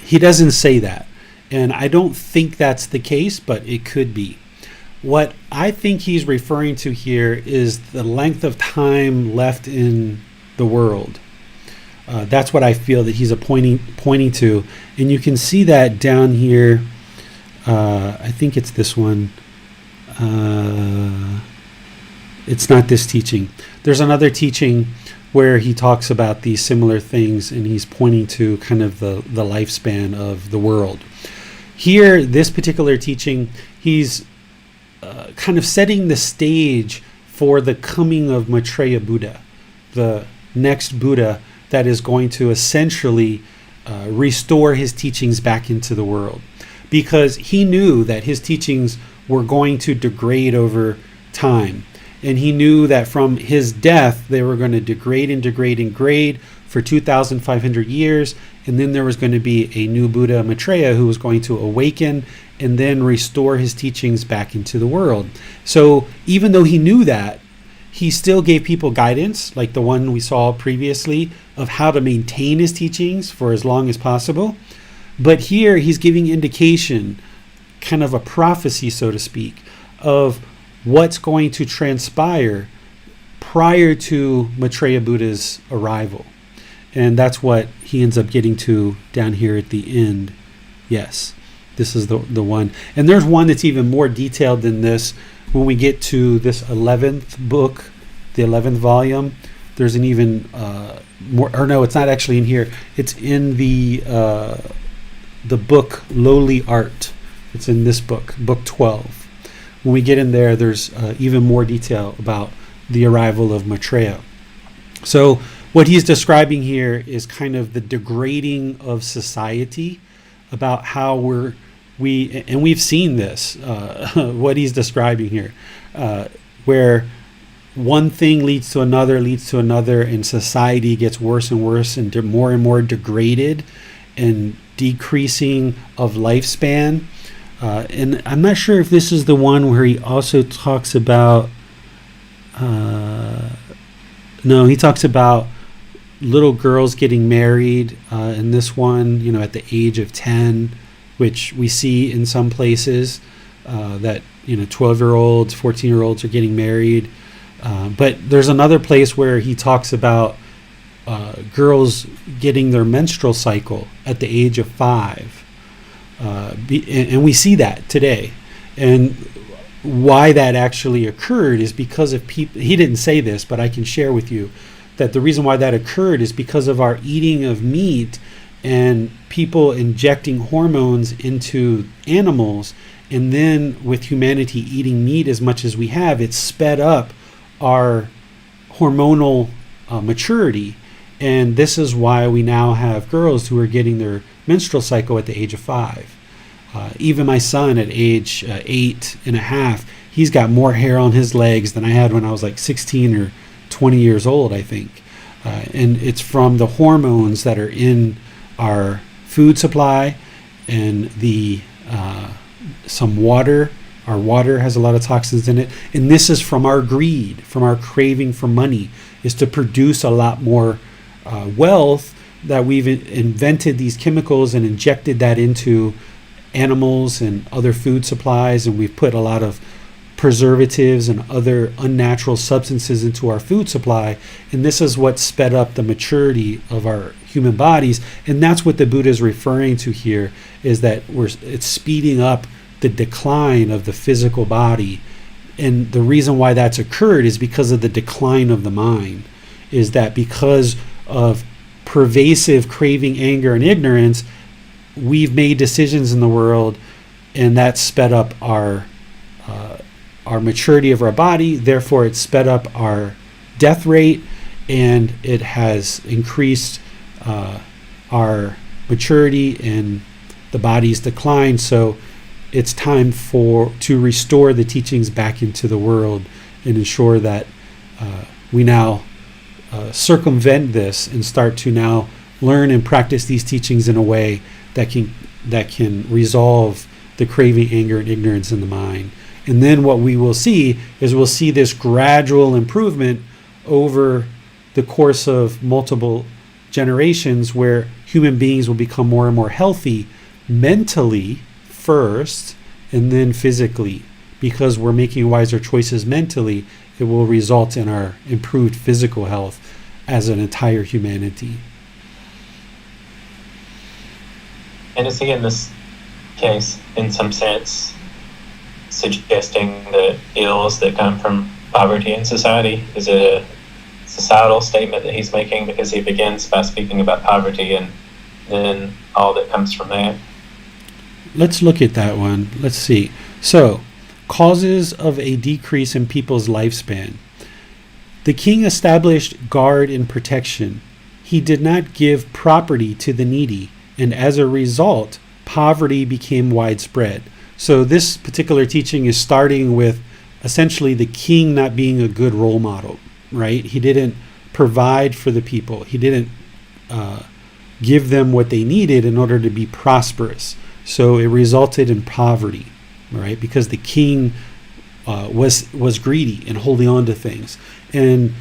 Speaker 1: He doesn't say that. And I don't think that's the case, but it could be. What I think he's referring to here is the length of time left in the world. That's what I feel that he's pointing to. And you can see that down here. I think it's this one. It's not this teaching. There's another teaching where he talks about these similar things, and he's pointing to kind of the lifespan of the world. Here, this particular teaching, he's kind of setting the stage for the coming of Maitreya Buddha, the next Buddha that is going to essentially restore his teachings back into the world. Because he knew that his teachings were going to degrade over time. And he knew that from his death, they were going to degrade and degrade and degrade for 2,500 years. And then there was going to be a new Buddha, Maitreya, who was going to awaken and then restore his teachings back into the world. So even though he knew that, he still gave people guidance, like the one we saw previously, of how to maintain his teachings for as long as possible. But here he's giving indication, kind of a prophecy, so to speak, of what's going to transpire prior to Maitreya Buddha's arrival. And that's what he ends up getting to down here at the end. Yes, this is the one. And there's one that's even more detailed than this. When we get to this 11th book, the 11th volume, there's an even more, or no, it's not actually in here. It's in the book Lowly Art. It's in this book, book 12. When we get in there, there's even more detail about the arrival of Maitreya. So what he's describing here is kind of the degrading of society, about how we've seen this, what he's describing here, where one thing leads to another, and society gets worse and worse and more degraded, and decreasing of lifespan. And I'm not sure if this is the one where he also talks about, no, he talks about little girls getting married in this one, at the age of 10, which we see in some places that, 12-year-olds, 14-year-olds are getting married. But there's another place where he talks about girls getting their menstrual cycle at the age of 5. And we see that today. And why that actually occurred is because of people. He didn't say this, but I can share with you that the reason why that occurred is because of our eating of meat and people injecting hormones into animals. And then with humanity eating meat as much as we have, it sped up our hormonal maturity. And this is why we now have girls who are getting their menstrual cycle at the age of 5. Even my son at age 8.5, he's got more hair on his legs than I had when I was like 16 or 20 years old, I think. And it's from the hormones that are in our food supply and the some water. Our water has a lot of toxins in it. And this is from our greed, from our craving for money, is to produce a lot more wealth, that we've invented these chemicals and injected that into animals and other food supplies, and we've put a lot of preservatives and other unnatural substances into our food supply, and this is what sped up the maturity of our human bodies. And that's what the Buddha is referring to here, is that it's speeding up the decline of the physical body. And the reason why that's occurred is because of the decline of the mind, is that because of pervasive craving, anger, and ignorance, we've made decisions in the world, and that sped up our maturity of our body. Therefore, it sped up our death rate, and it has increased our maturity and the body's decline. So it's time to restore the teachings back into the world and ensure that we now circumvent this and start to now learn and practice these teachings in a way that can resolve the craving, anger, and ignorance in the mind. And then what we will see is we'll see this gradual improvement over the course of multiple generations, where human beings will become more and more healthy mentally first and then physically. Because we're making wiser choices mentally, it will result in our improved physical health as an entire humanity.
Speaker 2: And is he in this case, in some sense, suggesting the ills that come from poverty in society? Is it a societal statement that he's making, because he begins by speaking about poverty and then all that comes from that?
Speaker 1: Let's look at that one. Let's see. So, causes of a decrease in people's lifespan. The king established guard and protection. He did not give property to the needy, and as a result, poverty became widespread. So this particular teaching is starting with essentially the king not being a good role model, right? He didn't provide for the people. He didn't give them what they needed in order to be prosperous. So it resulted in poverty, right? Because the king was greedy and holding on to things. And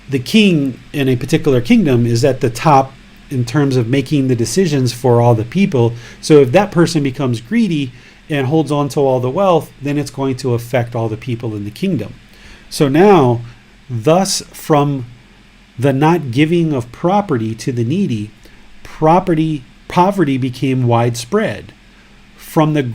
Speaker 1: the king in a particular kingdom is at the top in terms of making the decisions for all the people. So if that person becomes greedy and holds on to all the wealth, then it's going to affect all the people in the kingdom. So now, thus, from the not giving of property to the needy, poverty became widespread. From the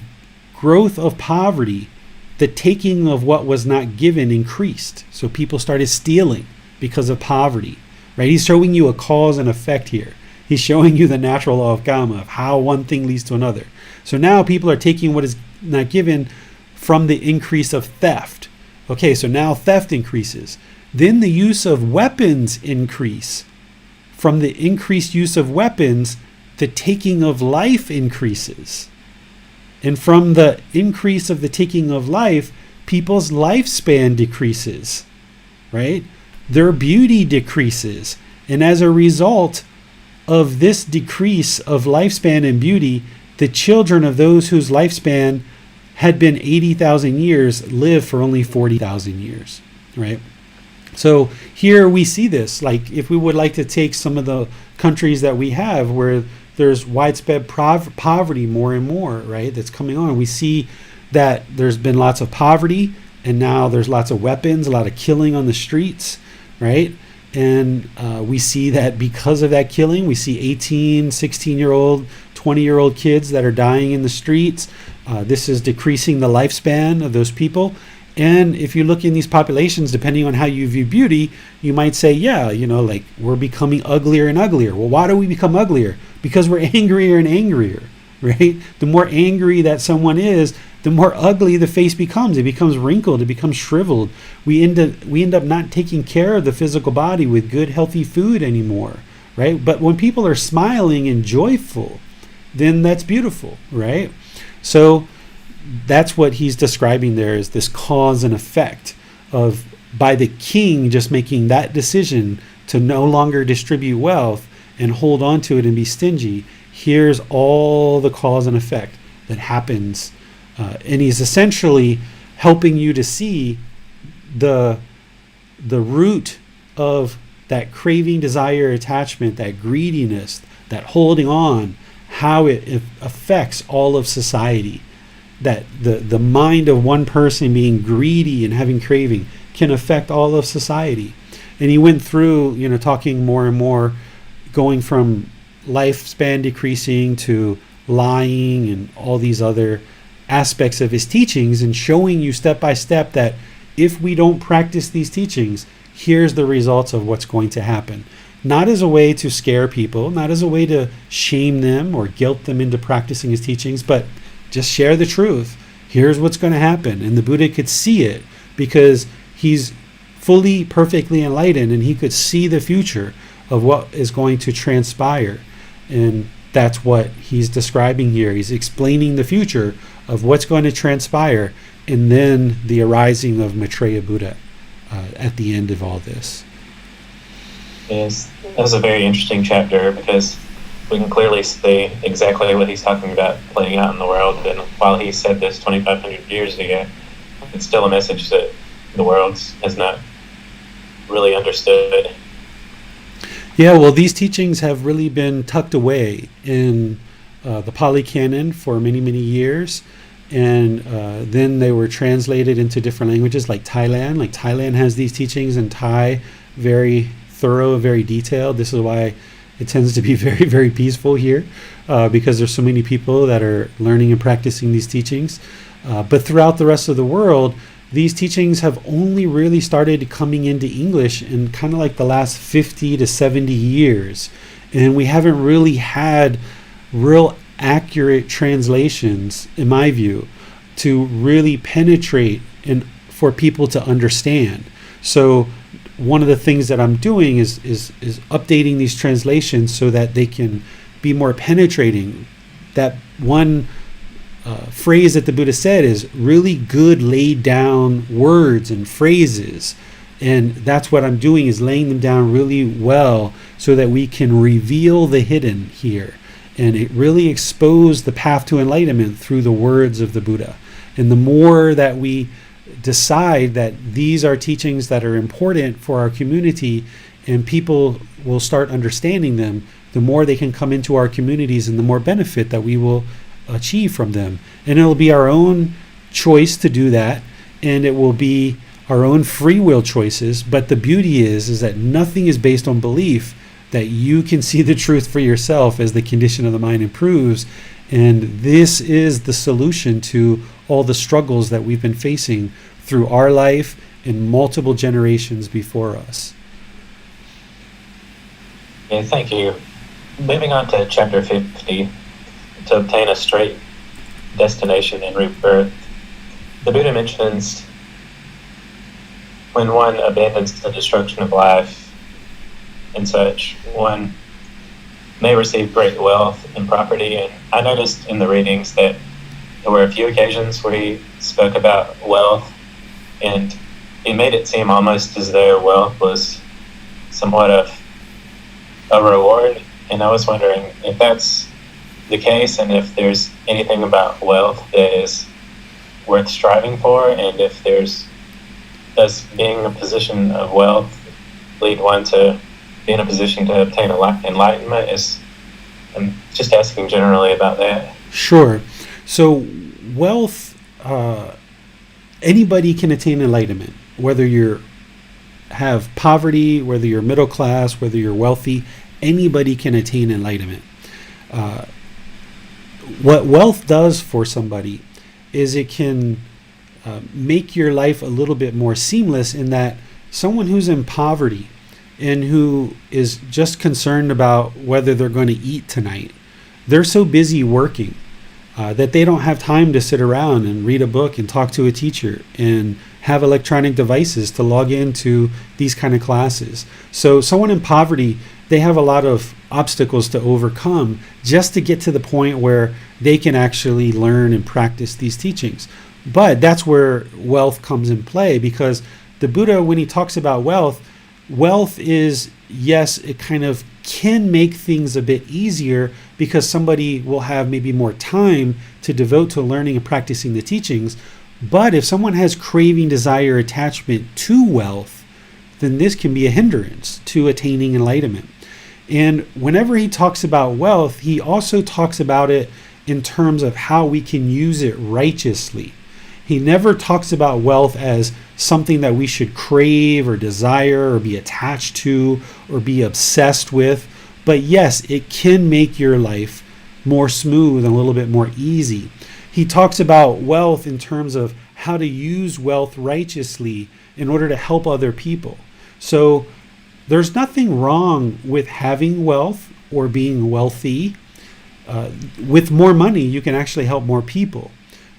Speaker 1: growth of poverty, the taking of what was not given increased. So people started stealing because of poverty, right? He's showing you a cause and effect here. He's showing you the natural law of karma, of how one thing leads to another. So now people are taking what is not given from the increase of theft. Okay, so now theft increases. Then the use of weapons increase. From the increased use of weapons, the taking of life increases. And from the increase of the taking of life, people's lifespan decreases, right? Their beauty decreases. And as a result of this decrease of lifespan and beauty, the children of those whose lifespan had been 80,000 years live for only 40,000 years, right? So here we see this. Like, if we would like to take some of the countries that we have where there's widespread poverty more and more, right, that's coming on, we see that there's been lots of poverty, and now there's lots of weapons, a lot of killing on the streets, right? And we see that because of that killing, we see 18, 16-year-old, 20-year-old kids that are dying in the streets. This is decreasing the lifespan of those people. And if you look in these populations, depending on how you view beauty, you might say, yeah, like, we're becoming uglier and uglier. Well, why do we become uglier? Because we're angrier and angrier, right? The more angry that someone is, the more ugly the face becomes. It becomes wrinkled, it becomes shriveled. We end up not taking care of the physical body with good, healthy food anymore, right? But when people are smiling and joyful, then that's beautiful, right? So that's what he's describing there, is this cause and effect of, by the king just making that decision to no longer distribute wealth and hold on to it and be stingy. Here's all the cause and effect that happens. And he's essentially helping you to see the root of that craving, desire, attachment, that greediness, that holding on, how it affects all of society. That the mind of one person being greedy and having craving can affect all of society. And he went through, talking more and more, going from lifespan decreasing to lying and all these other aspects of his teachings, and showing you step by step that if we don't practice these teachings, here's the results of what's going to happen. Not as a way to scare people, not as a way to shame them or guilt them into practicing his teachings, but just share the truth. Here's what's going to happen. And the Buddha could see it because he's fully, perfectly enlightened, and he could see the future of what is going to transpire. And that's what he's describing here. He's explaining the future of what's going to transpire, and then the arising of Maitreya Buddha at the end of all this.
Speaker 2: Yes, that was a very interesting chapter, because we can clearly see exactly what he's talking about playing out in the world. And while he said this 2,500 years ago, it's still a message that the world has not really understood.
Speaker 1: Yeah, well, these teachings have really been tucked away in the Pali Canon for many, many years. And then they were translated into different languages, like Thailand. Like Thailand has these teachings in Thai, very thorough, very detailed. This is why it tends to be very, very peaceful here, because there's so many people that are learning and practicing these teachings. But throughout the rest of the world, these teachings have only really started coming into English in kind of like the last 50 to 70 years. And we haven't really had real accurate translations, in my view, to really penetrate and for people to understand. So one of the things that I'm doing is updating these translations so that they can be more penetrating. That one phrase that the Buddha said is really good laid down words and phrases, and that's what I'm doing, is laying them down really well so that we can reveal the hidden here, and it really expose the path to enlightenment through the words of the Buddha. And the more that we decide that these are teachings that are important for our community and people will start understanding them, the more they can come into our communities and the more benefit that we will achieve from them. And it'll be our own choice to do that, and it will be our own free will choices. But the beauty is that nothing is based on belief, that you can see the truth for yourself as the condition of the mind improves. And this is the solution to all the struggles that we've been facing through our life and multiple generations before us.
Speaker 2: Yeah, thank you. Moving on to chapter 50, to obtain a straight destination in rebirth, the Buddha mentions when one abandons the destruction of life and such, one may receive great wealth and property. And I noticed in the readings that there were a few occasions where he spoke about wealth, and he made it seem almost as though wealth was somewhat of a reward. And I was wondering if that's the case, and if there's anything about wealth that is worth striving for, and if does being in a position of wealth lead one to be in a position to obtain enlightenment? I'm just asking generally about that.
Speaker 1: Sure. So wealth, anybody can attain enlightenment, whether you have poverty, whether you're middle class, whether you're wealthy, anybody can attain enlightenment. What wealth does for somebody is it can make your life a little bit more seamless, in that someone who's in poverty and who is just concerned about whether they're going to eat tonight, they're so busy working that they don't have time to sit around and read a book and talk to a teacher and have electronic devices to log into these kind of classes. So someone in poverty, they have a lot of obstacles to overcome just to get to the point where they can actually learn and practice these teachings. But that's where wealth comes in play, because the Buddha, when he talks about wealth, wealth is, yes, it kind of can make things a bit easier because somebody will have maybe more time to devote to learning and practicing the teachings. But if someone has craving, desire, attachment to wealth, then this can be a hindrance to attaining enlightenment. And whenever he talks about wealth, he also talks about it in terms of how we can use it righteously. He never talks about wealth as something that we should crave or desire or be attached to or be obsessed with. But yes, it can make your life more smooth and a little bit more easy. He talks about wealth in terms of how to use wealth righteously in order to help other people. So there's nothing wrong with having wealth or being wealthy. With more money, you can actually help more people.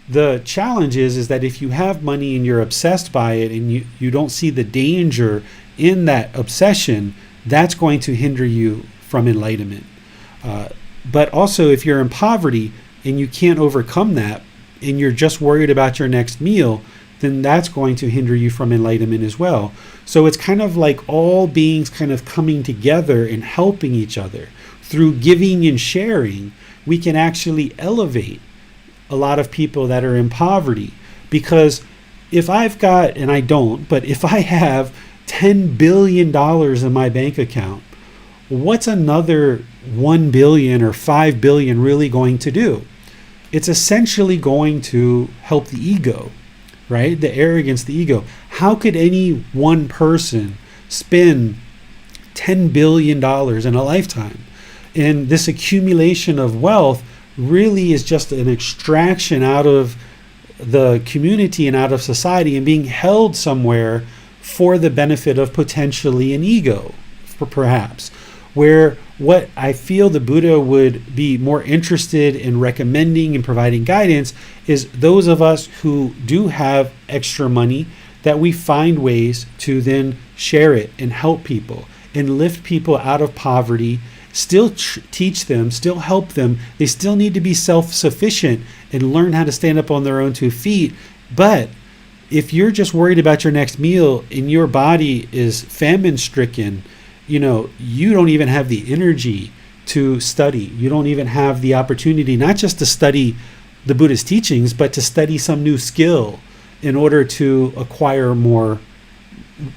Speaker 1: The challenge is that if you have money and you're obsessed by it and you don't see the danger in that obsession, that's going to hinder you from enlightenment. But also, if you're in poverty and you can't overcome that and you're just worried about your next meal, then that's going to hinder you from enlightenment as well. So it's kind of like all beings kind of coming together and helping each other. Through giving and sharing, we can actually elevate a lot of people that are in poverty. Because if I've got, and I don't, but if I have $10 billion in my bank account, what's another 1 billion or 5 billion really going to do? It's essentially going to help the ego, right? The arrogance, the ego. How could any one person spend $10 billion in a lifetime? And this accumulation of wealth really is just an extraction out of the community and out of society and being held somewhere for the benefit of potentially an ego, perhaps. Where what I feel the Buddha would be more interested in recommending and providing guidance is those of us who do have extra money, that we find ways to then share it and help people and lift people out of poverty, still teach them, still help them. They still need to be self-sufficient and learn how to stand up on their own 2 feet. But if you're just worried about your next meal and your body is famine-stricken, you don't even have the energy to study. You don't even have the opportunity, not just to study the Buddha's teachings, but to study some new skill in order to acquire more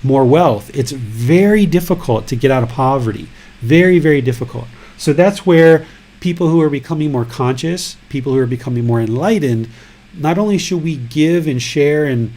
Speaker 1: wealth. It's very difficult to get out of poverty. Very, very difficult. So that's where people who are becoming more conscious, people who are becoming more enlightened, not only should we give and share and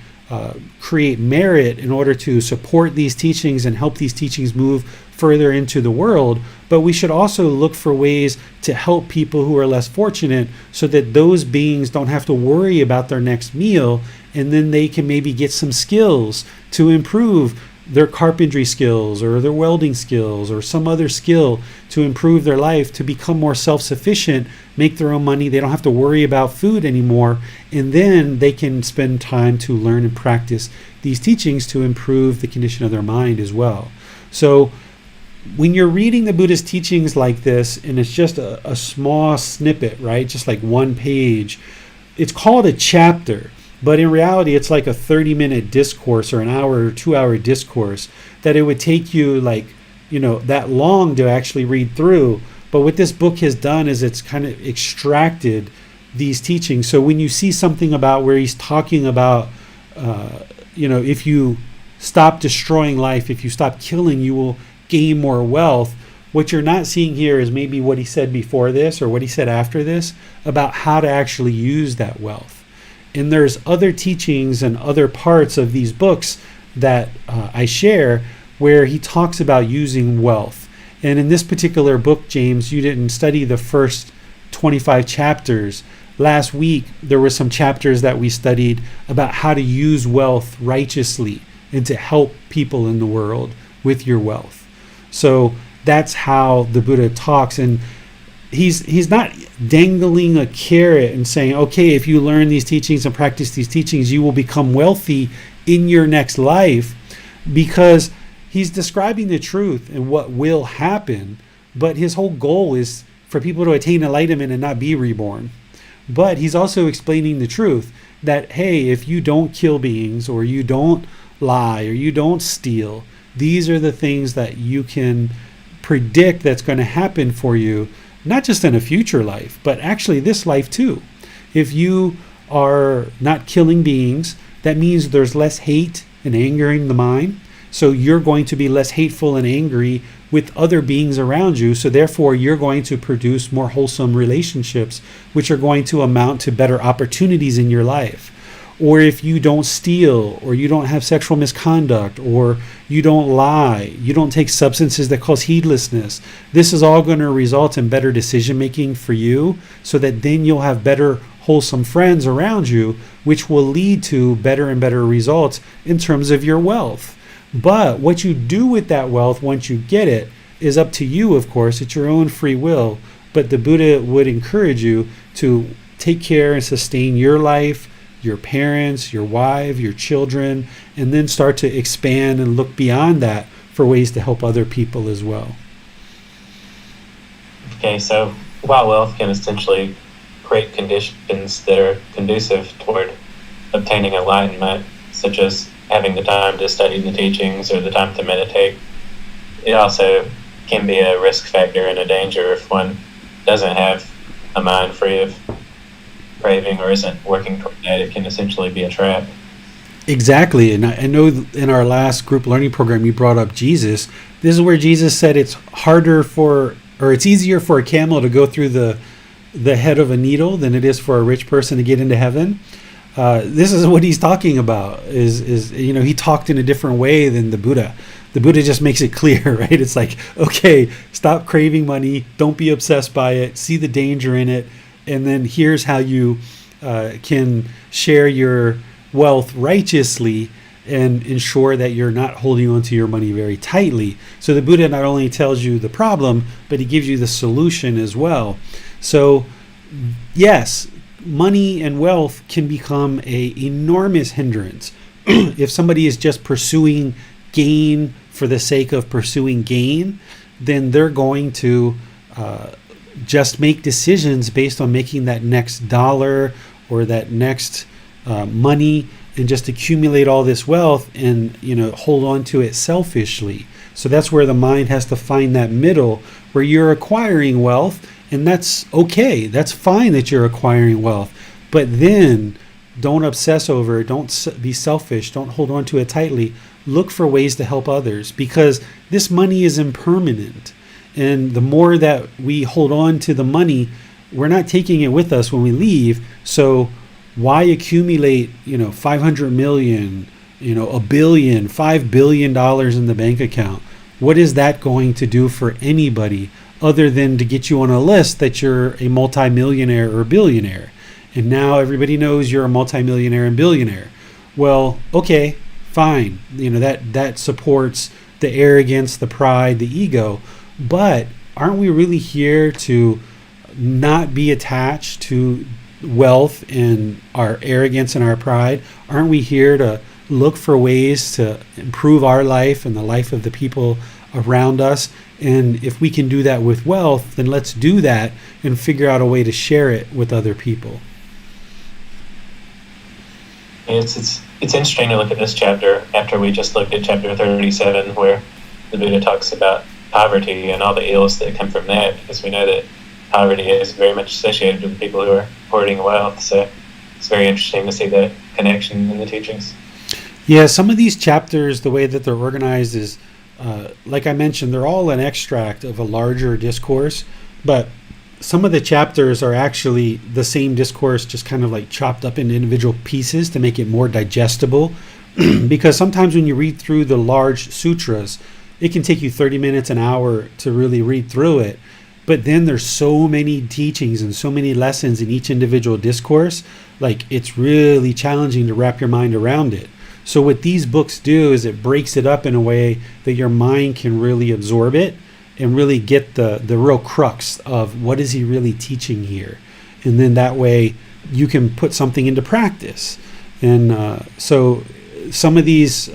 Speaker 1: create merit in order to support these teachings and help these teachings move further into the world, but we should also look for ways to help people who are less fortunate so that those beings don't have to worry about their next meal, and then they can maybe get some skills to improve their carpentry skills or their welding skills or some other skill to improve their life, to become more self-sufficient, make their own money. They don't have to worry about food anymore. And then they can spend time to learn and practice these teachings to improve the condition of their mind as well. So when you're reading the Buddha's teachings like this, and it's just a small snippet, right? Just like one page, it's called a chapter. But in reality, it's like a 30-minute discourse or an hour or 2-hour discourse that it would take you that long to actually read through. But what this book has done is it's kind of extracted these teachings. So when you see something about where he's talking about, if you stop destroying life, if you stop killing, you will gain more wealth. What you're not seeing here is maybe what he said before this or what he said after this about how to actually use that wealth. And there's other teachings and other parts of these books that I share where he talks about using wealth. And in this particular book, James, you didn't study the first 25 chapters. Last week, there were some chapters that we studied about how to use wealth righteously and to help people in the world with your wealth. So that's how the Buddha talks. And he's not dangling a carrot and saying, okay, if you learn these teachings and practice these teachings, you will become wealthy in your next life, because he's describing the truth and what will happen. But his whole goal is for people to attain enlightenment and not be reborn. But he's also explaining the truth that, hey, if you don't kill beings, or you don't lie, or you don't steal, these are the things that you can predict that's going to happen for you, not just in a future life, but actually this life too. If you are not killing beings, that means there's less hate and anger in the mind. So you're going to be less hateful and angry with other beings around you. So therefore, you're going to produce more wholesome relationships, which are going to amount to better opportunities in your life. Or if you don't steal, or you don't have sexual misconduct, or you don't lie, you don't take substances that cause heedlessness, this is all going to result in better decision making for you, so that then you'll have better wholesome friends around you, which will lead to better and better results in terms of your wealth. But what you do with that wealth once you get it is up to you, of course. It's your own free will. But the Buddha would encourage you to take care and sustain your life, your parents, your wife, your children, and then start to expand and look beyond that for ways to help other people as well.
Speaker 2: Okay, so while wealth can essentially create conditions that are conducive toward obtaining enlightenment, such as having the time to study the teachings or the time to meditate, it also can be a risk factor and a danger if one doesn't have a mind free of craving or isn't working toward that. It can essentially be a trap.
Speaker 1: Exactly. And I know in our last group learning program you brought up Jesus. This is where Jesus said it's easier for a camel to go through the head of a needle than it is for a rich person to get into heaven. This is what he's talking about. Is he talked in a different way than the Buddha. The Buddha just makes it clear, right? It's like, okay, stop craving money, don't be obsessed by it, see the danger in it, and then here's how you can share your wealth righteously and ensure that you're not holding on to your money very tightly. So the Buddha not only tells you the problem, but he gives you the solution as well. So yes, money and wealth can become an enormous hindrance if somebody is just pursuing gain for the sake of pursuing gain. Then they're going to just make decisions based on making that next dollar or that next money, and just accumulate all this wealth and hold on to it selfishly. So that's where the mind has to find that middle where you're acquiring wealth. And that's okay. That's fine that you're acquiring wealth. But then don't obsess over it. Don't be selfish. Don't hold on to it tightly. Look for ways to help others, because this money is impermanent. And the more that we hold on to the money, we're not taking it with us when we leave. So why accumulate, 500 million, a billion, $5 billion in the bank account? What is that going to do for anybody other than to get you on a list that you're a multimillionaire or billionaire? And now everybody knows you're a multimillionaire and billionaire. Well, okay, fine. That supports the arrogance, the pride, the ego. But aren't we really here to not be attached to wealth and our arrogance and our pride? Aren't we here to look for ways to improve our life and the life of the people around us? And if we can do that with wealth, then let's do that and figure out a way to share it with other people.
Speaker 2: It's interesting to look at this chapter after we just looked at chapter 37, where the Buddha talks about poverty and all the ills that come from that, because we know that poverty is very much associated with people who are hoarding wealth. So it's very interesting to see that connection in the teachings.
Speaker 1: Yeah, some of these chapters, the way that they're organized is, like I mentioned, they're all an extract of a larger discourse, but some of the chapters are actually the same discourse, just kind of like chopped up into individual pieces to make it more digestible. Because sometimes when you read through the large sutras, it can take you 30 minutes, an hour to really read through it. But then there's so many teachings and so many lessons in each individual discourse, like it's really challenging to wrap your mind around it. So what these books do is it breaks it up in a way that your mind can really absorb it. and really get the real crux of what is he really teaching here. And then that way you can put something into practice. And so some of these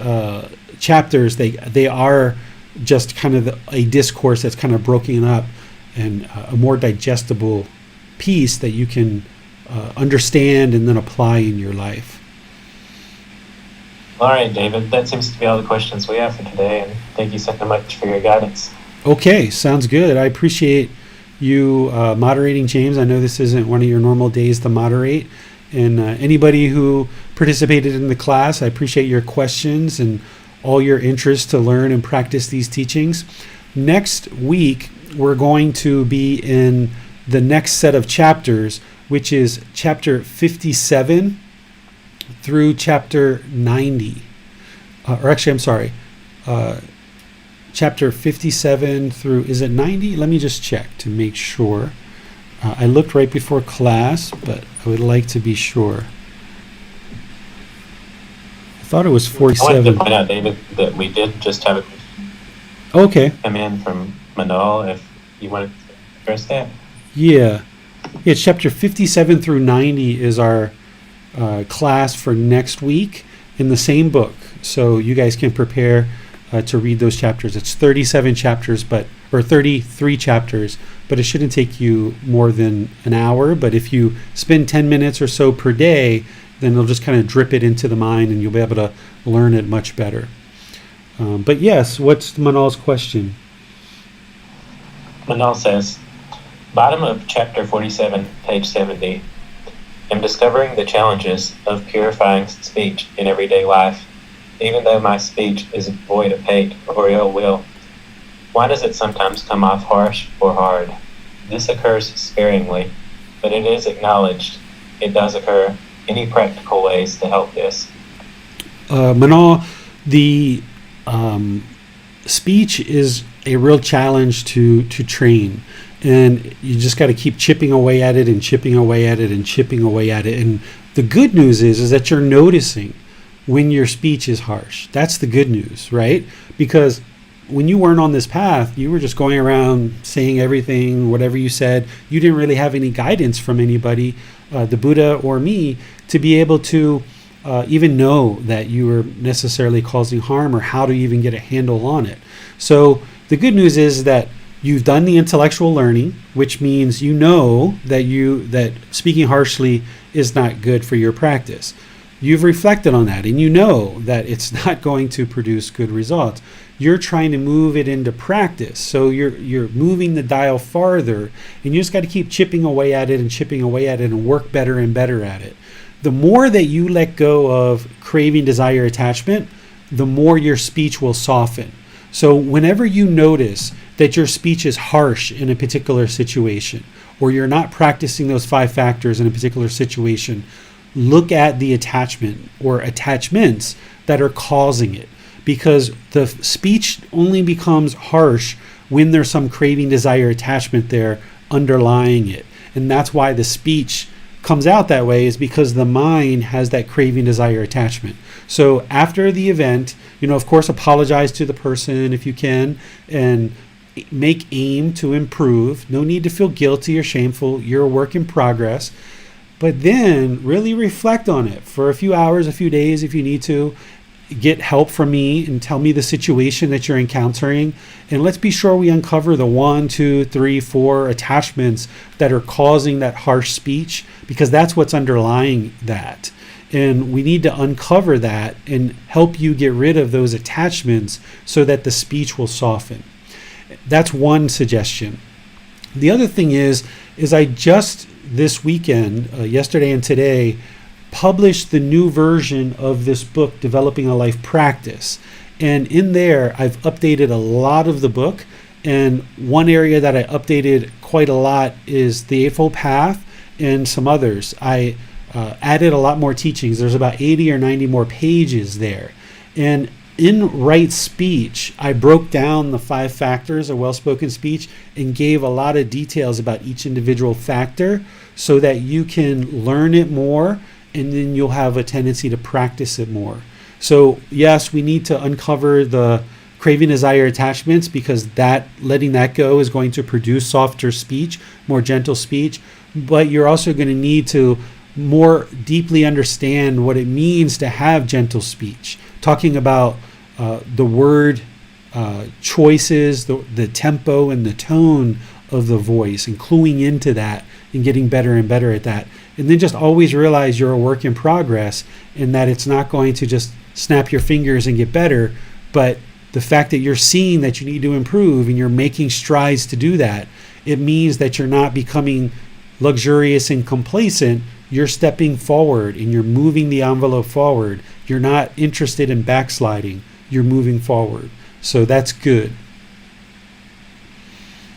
Speaker 1: chapters, they are just kind of a discourse that's kind of broken up and a more digestible piece that you can understand and then apply in your life.
Speaker 2: All right, David, that seems to be all the questions we have for today, and thank you so much for your guidance.
Speaker 1: Okay, sounds good. I appreciate you moderating, James. I know this isn't one of your normal days to moderate. And anybody who participated in the class, I appreciate your questions and all your interest to learn and practice these teachings. Next week, we're going to be in the next set of chapters, which is chapter 57 through chapter 90. Chapter 57 through, is it 90? Let me just check to make sure. I looked right before class, but I would like to be sure. I thought it was 47.
Speaker 2: I wanted to point out, David, that we did just have
Speaker 1: a
Speaker 2: come in from Manal, if you wanted to address that.
Speaker 1: Yeah, chapter 57 through 90 is our class for next week in the same book. So you guys can prepare to read those chapters. It's 37 chapters, or 33 chapters, but it shouldn't take you more than an hour. But if you spend 10 minutes or so per day, then it'll just kind of drip it into the mind and you'll be able to learn it much better. But yes, what's Manal's question?
Speaker 2: Manal says, bottom of chapter 47, page 70, I'm discovering the challenges of purifying speech in everyday life, even though my speech is void of hate or ill will. Why does it sometimes come off harsh or hard? This occurs sparingly, but it is acknowledged. It does occur. Any practical ways to help this?
Speaker 1: Manal, the speech is a real challenge to train. And you just got to keep chipping away at it and chipping away at it and chipping away at it. And the good news is that you're noticing when your speech is harsh. That's the good news, right? Because when you weren't on this path, you were just going around saying everything, whatever you said. You didn't really have any guidance from anybody, the Buddha or me, to be able to even know that you were necessarily causing harm or how to even get a handle on it. So the good news is that you've done the intellectual learning, which means you know that speaking harshly is not good for your practice. You've reflected on that and you know that it's not going to produce good results. You're trying to move it into practice. So you're moving the dial farther, and you just got to keep chipping away at it and chipping away at it and work better and better at it. The more that you let go of craving, desire, attachment, the more your speech will soften. So whenever you notice that your speech is harsh in a particular situation, or you're not practicing those 5 factors in a particular situation, look at the attachment or attachments that are causing it. Because the speech only becomes harsh when there's some craving, desire, attachment there underlying it. And that's why the speech comes out that way, is because the mind has that craving, desire, attachment. So after the event, of course, apologize to the person if you can, and make aim to improve. No need to feel guilty or shameful. You're a work in progress. But then really reflect on it for a few hours, a few days if you need to. Get help from me and tell me the situation that you're encountering. And let's be sure we uncover the 1, 2, 3, 4 attachments that are causing that harsh speech, because that's what's underlying that. And we need to uncover that and help you get rid of those attachments so that the speech will soften. That's one suggestion. The other thing is I just this weekend, yesterday and today, published the new version of this book, Developing a Life Practice. And in there, I've updated a lot of the book. And one area that I updated quite a lot is the Eightfold Path and some others. I added a lot more teachings. There's about 80 or 90 more pages there. And in right speech, I broke down the 5 factors of well-spoken speech and gave a lot of details about each individual factor so that you can learn it more, and then you'll have a tendency to practice it more. So yes, we need to uncover the craving, desire, attachments, because that letting that go is going to produce softer speech, more gentle speech. But you're also going to need to more deeply understand what it means to have gentle speech. Talking about the word choices, the tempo and the tone of the voice, and cluing into that and getting better and better at that. And then just always realize you're a work in progress, and that it's not going to just snap your fingers and get better, but the fact that you're seeing that you need to improve and you're making strides to do that, it means that you're not becoming luxurious and complacent. You're stepping forward and you're moving the envelope forward. You're not interested in backsliding. You're moving forward. So that's good.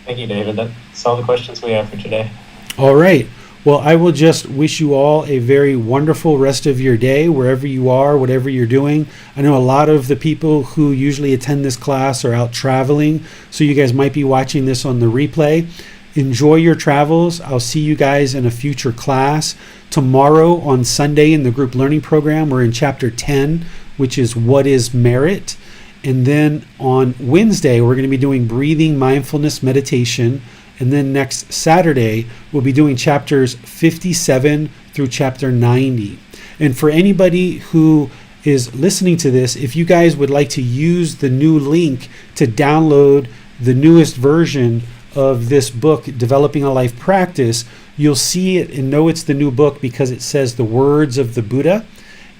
Speaker 2: Thank you, David. That's all the questions we have for today.
Speaker 1: All right. Well, I will just wish you all a very wonderful rest of your day, wherever you are, whatever you're doing. I know a lot of the people who usually attend this class are out traveling, so you guys might be watching this on the replay. Enjoy your travels. I'll see you guys in a future class. Tomorrow on Sunday in the group learning program, we're in chapter 10, which is What is Merit? And then on Wednesday, we're going to be doing breathing, mindfulness, meditation. And then next Saturday, we'll be doing chapters 57 through chapter 90. And for anybody who is listening to this, if you guys would like to use the new link to download the newest version of this book, Developing a Life Practice, you'll see it and know it's the new book because it says the words of the Buddha.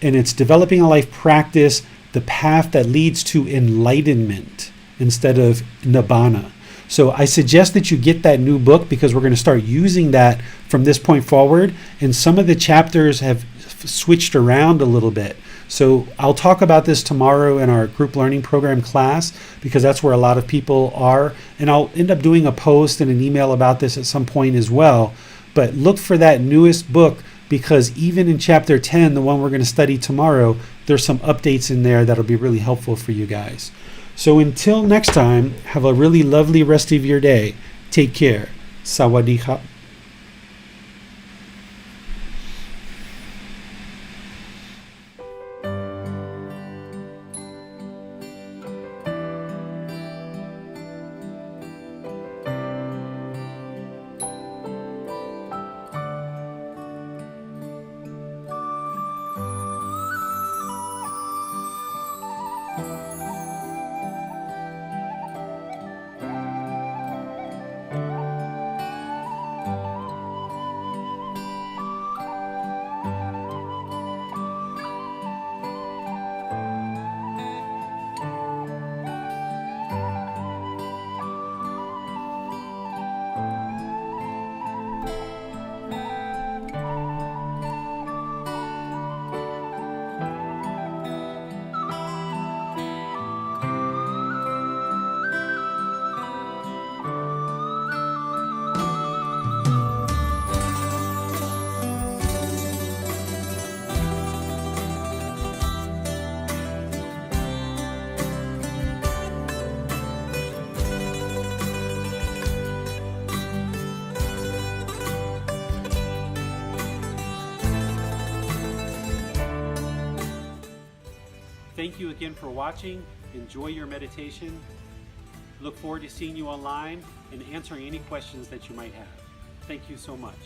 Speaker 1: And it's Developing a Life Practice, the path that leads to enlightenment instead of nibbana. So I suggest that you get that new book because we're going to start using that from this point forward. And some of the chapters have switched around a little bit. So I'll talk about this tomorrow in our group learning program class because that's where a lot of people are. And I'll end up doing a post and an email about this at some point as well. But look for that newest book because even in chapter 10, the one we're going to study tomorrow, there's some updates in there that'll be really helpful for you guys. So until next time, have a really lovely rest of your day. Take care. Sawadee ka. Thank you again for watching. Enjoy your meditation. Look forward to seeing you online and answering any questions that you might have. Thank you so much.